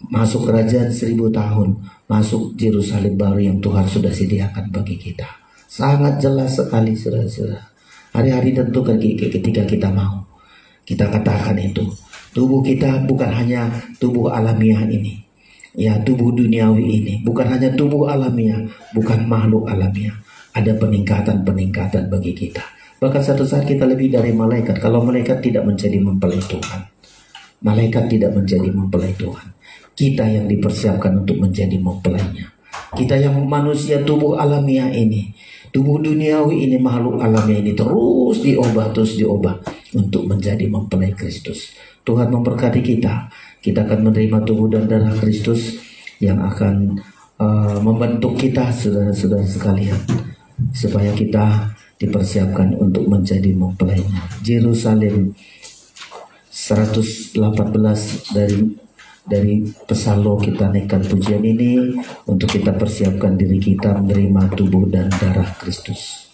masuk kerajaan 1000 tahun, masuk Yerusalem baru yang Tuhan sudah sediakan bagi kita. Sangat jelas sekali, saudara-saudara. Hari-hari tentukan ketika kita mau, kita katakan itu. Tubuh kita bukan hanya tubuh alamiah ini, ya, tubuh duniawi ini bukan hanya tubuh alamiah, bukan makhluk alamiah. Ada peningkatan bagi kita. Bahkan satu saat kita lebih dari malaikat. Kalau malaikat tidak menjadi mempelai Tuhan, malaikat tidak menjadi mempelai Tuhan. Kita yang dipersiapkan untuk menjadi mempelainya. Kita yang manusia tubuh alamiah ini, tubuh duniawi ini, makhluk alamiah ini terus diubah untuk menjadi mempelai Kristus. Tuhan memberkati kita. Kita akan menerima tubuh dan darah Kristus yang akan membentuk kita, saudara-saudara sekalian, supaya kita dipersiapkan untuk menjadi mempelainya. Yerusalem 118 dari Psallo kita naikkan pujian ini untuk kita persiapkan diri kita menerima tubuh dan darah Kristus.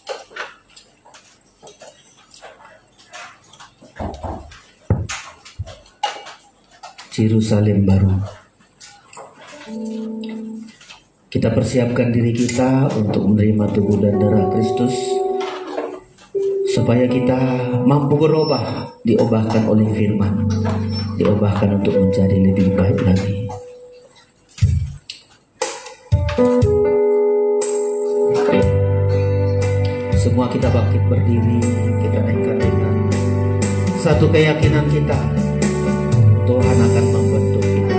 Yerusalem baru. Kita persiapkan diri kita untuk menerima tubuh dan darah Kristus, supaya kita mampu berubah, diubahkan oleh firman, diubahkan untuk menjadi lebih baik lagi. Semua kita bangkit berdiri, kita naikkan dengan satu keyakinan kita, Tuhan akan membentuk kita.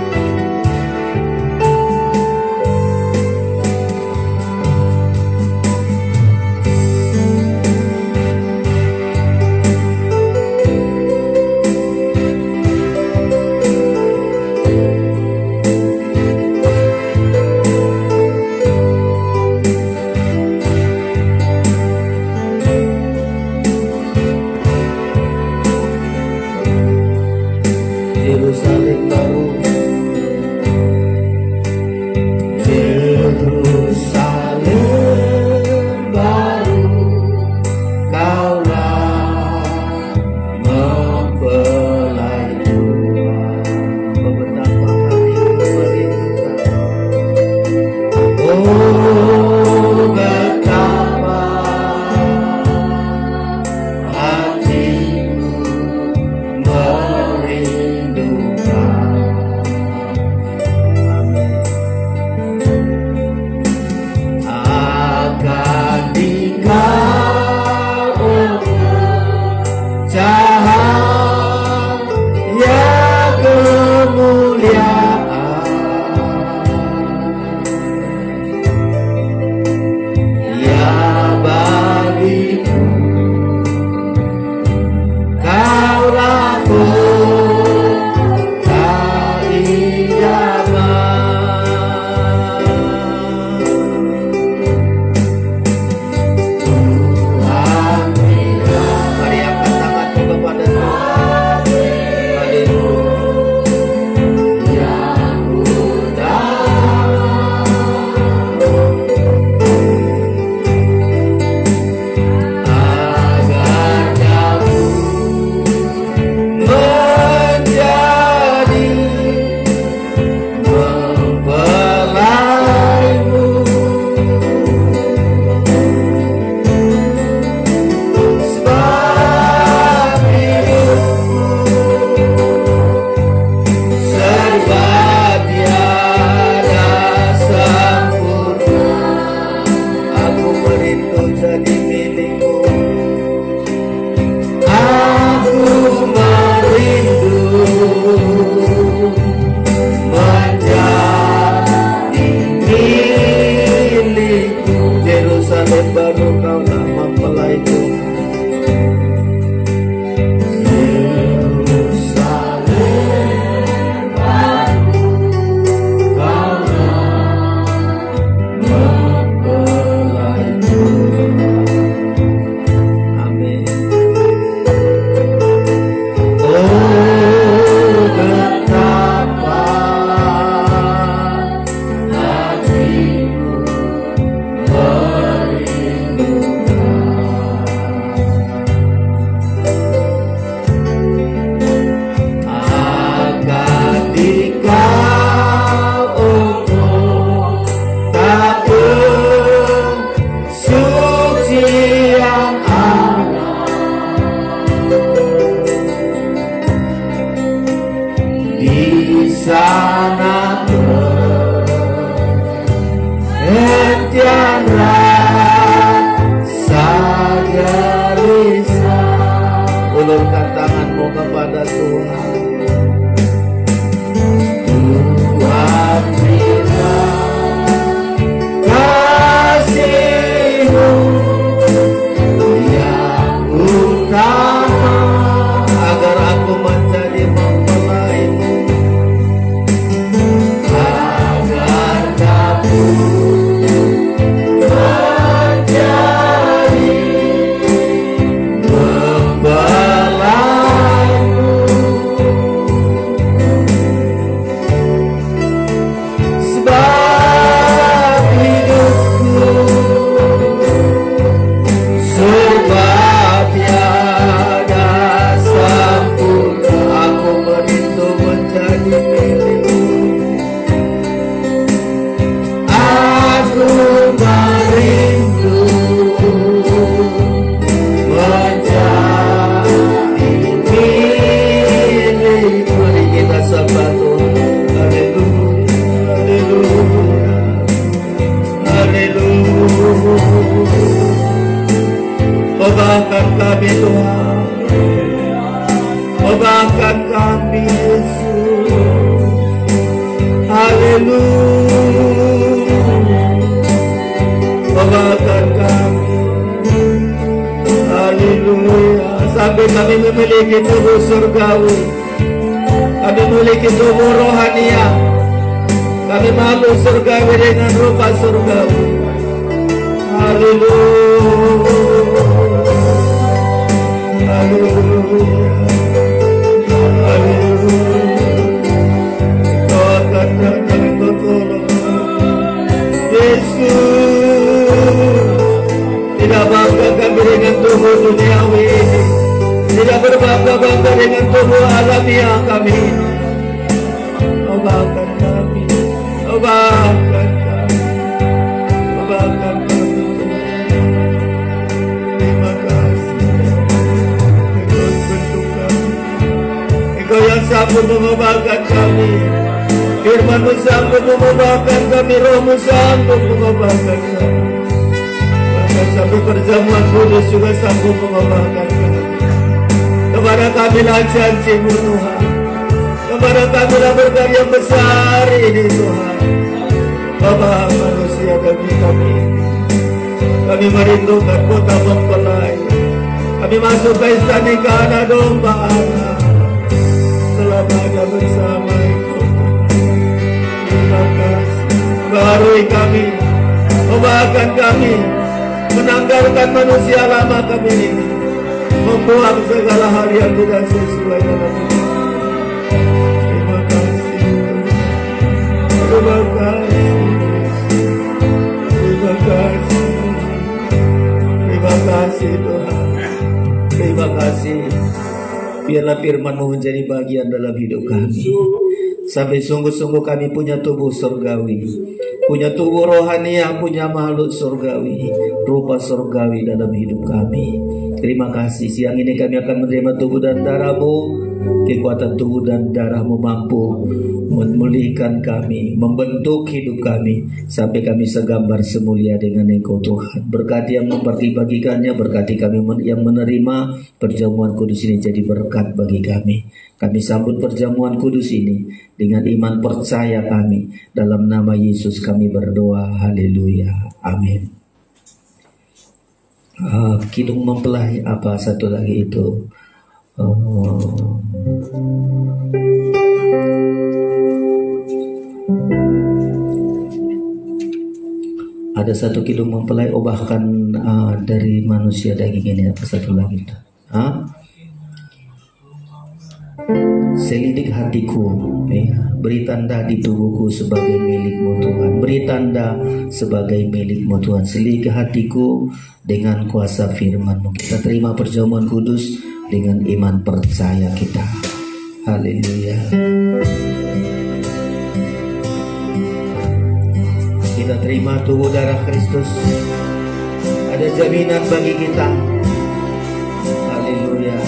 Haleluya. Obahkan kami. Haleluya. Sampai kami memiliki tubuh surgawi, kami memiliki tubuh rohania, kami makhluk surgawi dengan rupa surgawi. Haleluya. Haleluya. Haleluya. Kau akan datang bertolong, Yesus. Tidak bangga kami dengan tubuh duniawi ini, tidak berbangga-bangga dengan tubuh alamiah kami ini. Obahkan kami, obahkan kami, obahkan kami. Terima kasih, Engkau bentuk kami, Engkau yang sanggup mengubahkan kami. Firman-Mu sanggup mengubahkan kami, Roh-Mu sanggup mengubahkan kami. Bahkan sampai perjamuan kudus juga sanggup mengubahkan kami. Kepada kamilah janji-Mu Tuhan, kepada kamilah berkat yang besar ini Tuhan. Bapa manusia demi kami, kami merindukan kota mempelai, kami masuk ke istana anak domba Allah, selamanya bersama Engkau. Terima kasih, barui kami, ubahkan kami, menanggalkan manusia lama kami ini, membuang segala hal yang tidak sesuai dalam hidup. Terima kasih, terima kasih, terima kasih, terima kasih Tuhan, terima kasih. Biarlah firman-Mu menjadi bagian dalam hidup kami, sampai sungguh-sungguh kami punya tubuh surgawi, punya tubuh rohania, punya makhluk surgawi, rupa surgawi dalam hidup kami. Terima kasih, siang ini kami akan menerima tubuh dan darah-Mu. Kekuatan tubuh dan darah-Mu mampu memulihkan kami, membentuk hidup kami, sampai kami segambar semulia dengan Engkau Tuhan. Berkati yang membagi-bagikannya, berkati kami yang menerima perjamuan kudus ini jadi berkat bagi kami. Kami sambut perjamuan kudus ini dengan iman percaya kami. Dalam nama Yesus kami berdoa, haleluya, amin. Kidung mempelai apa satu lagi itu? Ada satu kidung mempelai, bahkan dari manusia daging ini. Apa satu lagi itu? Selidik hatiku, beri tanda di tubuhku sebagai milik-Mu Tuhan. Beri tanda sebagai milik-Mu Tuhan. Selidik hatiku dengan kuasa firman-Mu. Kita terima perjamuan kudus dengan iman percaya kita. Haleluya. Kita terima tubuh darah Kristus. Ada jaminan bagi kita. Haleluya.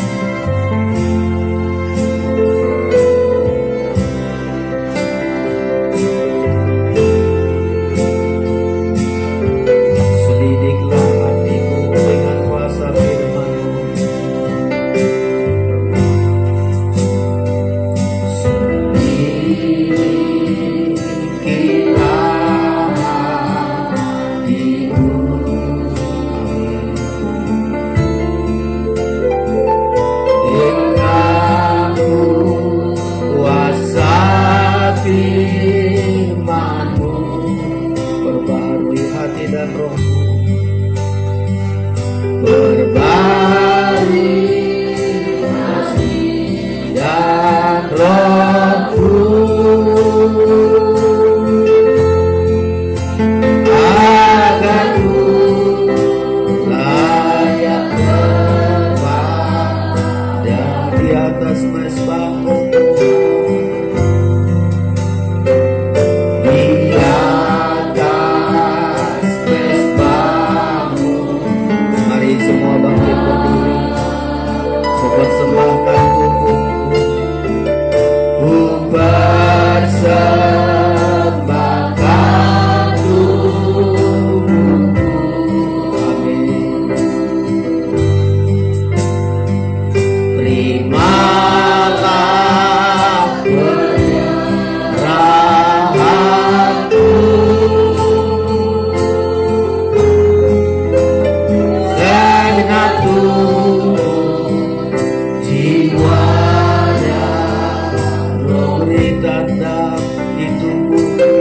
tanda di tubuhku,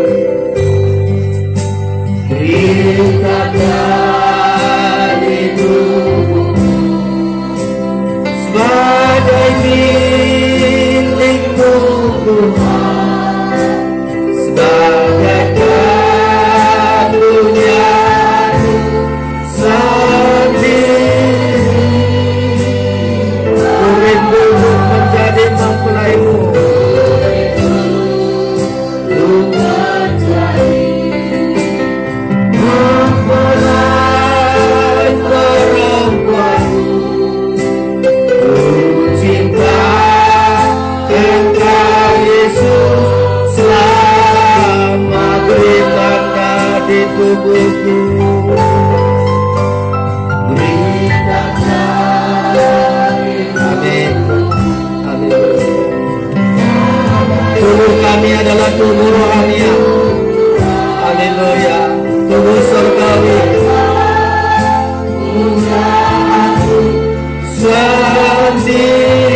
beri tanda di tubuhku, sebagai milikmu Tuhan, sebagai karunia tubuhku, amin. Tubuh kami adalah tubuh rohania. Haleluya. Tubuh surgawi. Sendiri.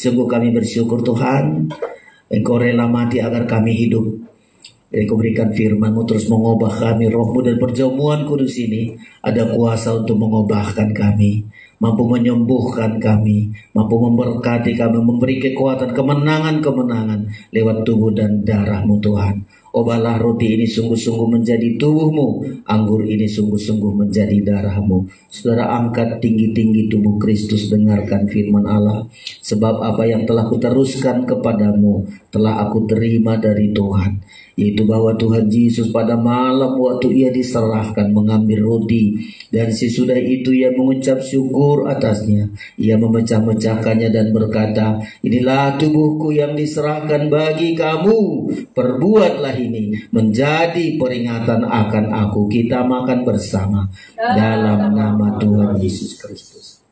Sungguh kami bersyukur Tuhan, Engkau rela mati agar kami hidup. Engkau berikan firman-Mu terus mengubah kami. Roh-Mu dan perjamuan kudus ini ada kuasa untuk mengubahkan kami, mampu menyembuhkan kami, mampu memberkati kami, memberi kekuatan, kemenangan-kemenangan lewat tubuh dan darah-Mu Tuhan. Obalah roti ini sungguh-sungguh menjadi tubuh-Mu, anggur ini sungguh-sungguh menjadi darah-Mu. Saudara, angkat tinggi-tinggi tubuh Kristus, dengarkan firman Allah. Sebab apa yang telah kuteruskan kepadamu telah aku terima dari Tuhan, yaitu bahwa Tuhan Yesus pada malam waktu ia diserahkan mengambil roti, dan sesudah itu ia mengucap syukur atasnya. Ia memecah-mecahkannya dan berkata, inilah tubuhku yang diserahkan bagi kamu, perbuatlah ini menjadi peringatan akan aku. Kita makan bersama dalam nama Tuhan Yesus Kristus.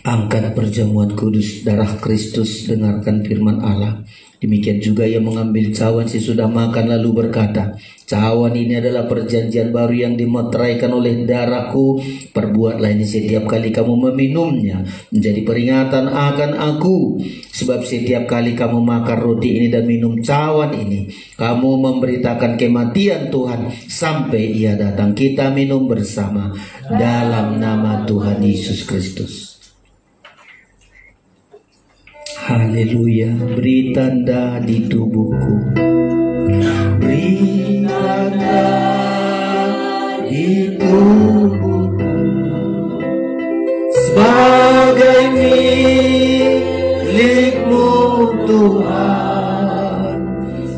Angkat perjamuan kudus darah Kristus, dengarkan firman Allah. Demikian juga ia mengambil cawan sesudah makan lalu berkata, cawan ini adalah perjanjian baru yang dimeteraikan oleh darahku. Perbuatlah ini setiap kali kamu meminumnya menjadi peringatan akan aku. Sebab setiap kali kamu makan roti ini dan minum cawan ini, kamu memberitakan kematian Tuhan sampai ia datang. Kita minum bersama dalam nama Tuhan Yesus Kristus. Haleluya. Beri tanda di tubuhku, beri tanda di tubuhku, sebagai milikmu Tuhan,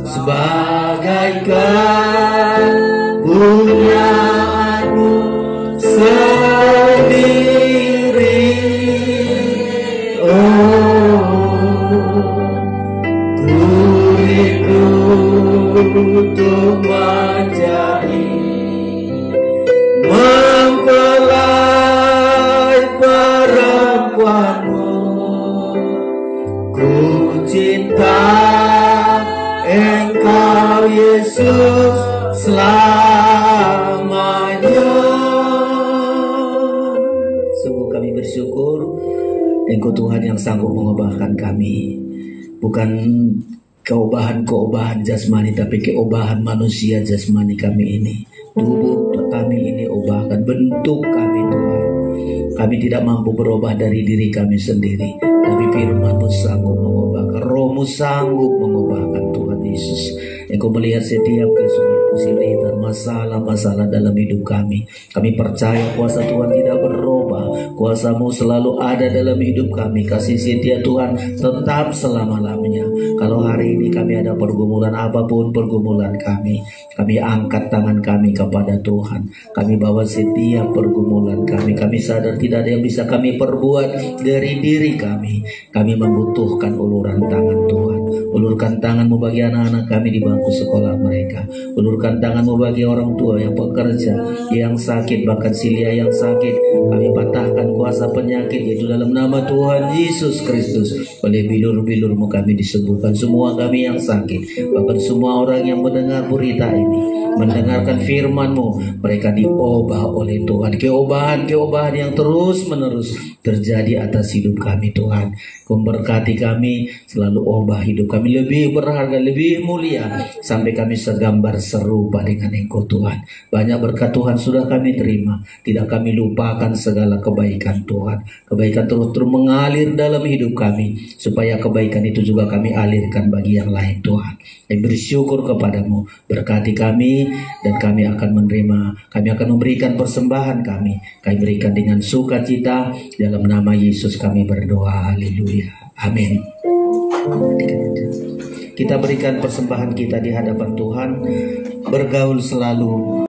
sebagai kepunyaanmu sendiri. Untuk menjadi mempelai perempuanmu, ku cinta Engkau Yesus selamanya. Sungguh kami bersyukur Engkau Tuhan yang sanggup mengubahkan kami, bukan keobahan jasmani, tapi keobahan manusia jasmani kami ini. Tubuh kami ini ubahkan, bentuk kami Tuhan. Kami tidak mampu berubah dari diri kami sendiri, tapi firman-Mu sanggup mengubahkan. Roh-Mu Kamu sanggup mengubahkan Tuhan Yesus. Engkau melihat setiap kesulitan, masalah-masalah dalam hidup kami. Kami percaya kuasa Tuhan tidak berubah. Kuasa-Mu selalu ada dalam hidup kami. Kasih setia Tuhan tetap selama-lamanya. Kalau hari ini kami ada pergumulan apapun pergumulan kami angkat tangan kami kepada Tuhan. Kami bawa setiap pergumulan kami. Kami sadar tidak ada yang bisa kami perbuat dari diri kami. Kami membutuhkan uluran tangan Tuhan. Ulurkan tangan-Mu bagi anak-anak kami di bangku sekolah mereka. Ulurkan tangan-Mu bagi orang tua yang bekerja, yang sakit, bahkan Silia yang sakit. Kami patahkan kuasa penyakit itu dalam nama Tuhan Yesus Kristus. Oleh bilur-bilur-Mu kami disembuhkan. Semua kami yang sakit, bahkan semua orang yang mendengar berita ini, mendengarkan firman-Mu, mereka diubah oleh Tuhan. Keobahan yang terus-menerus terjadi atas hidup kami Tuhan. Memberkati kami, selalu ubah hidup kami lebih berharga, lebih mulia, sampai kami segambar serupa dengan Engkau Tuhan. Banyak berkat Tuhan sudah kami terima. Tidak kami lupakan segala kebaikan Tuhan. Kebaikan terus mengalir dalam hidup kami, supaya kebaikan itu juga kami alirkan bagi yang lain Tuhan. Kami bersyukur kepadamu. Berkati kami, dan kami akan memberikan persembahan kami. Kami berikan dengan sukacita. Dalam nama Yesus kami berdoa. Haleluya. Amin. Kita berikan persembahan kita di hadapan Tuhan. Bergaul selalu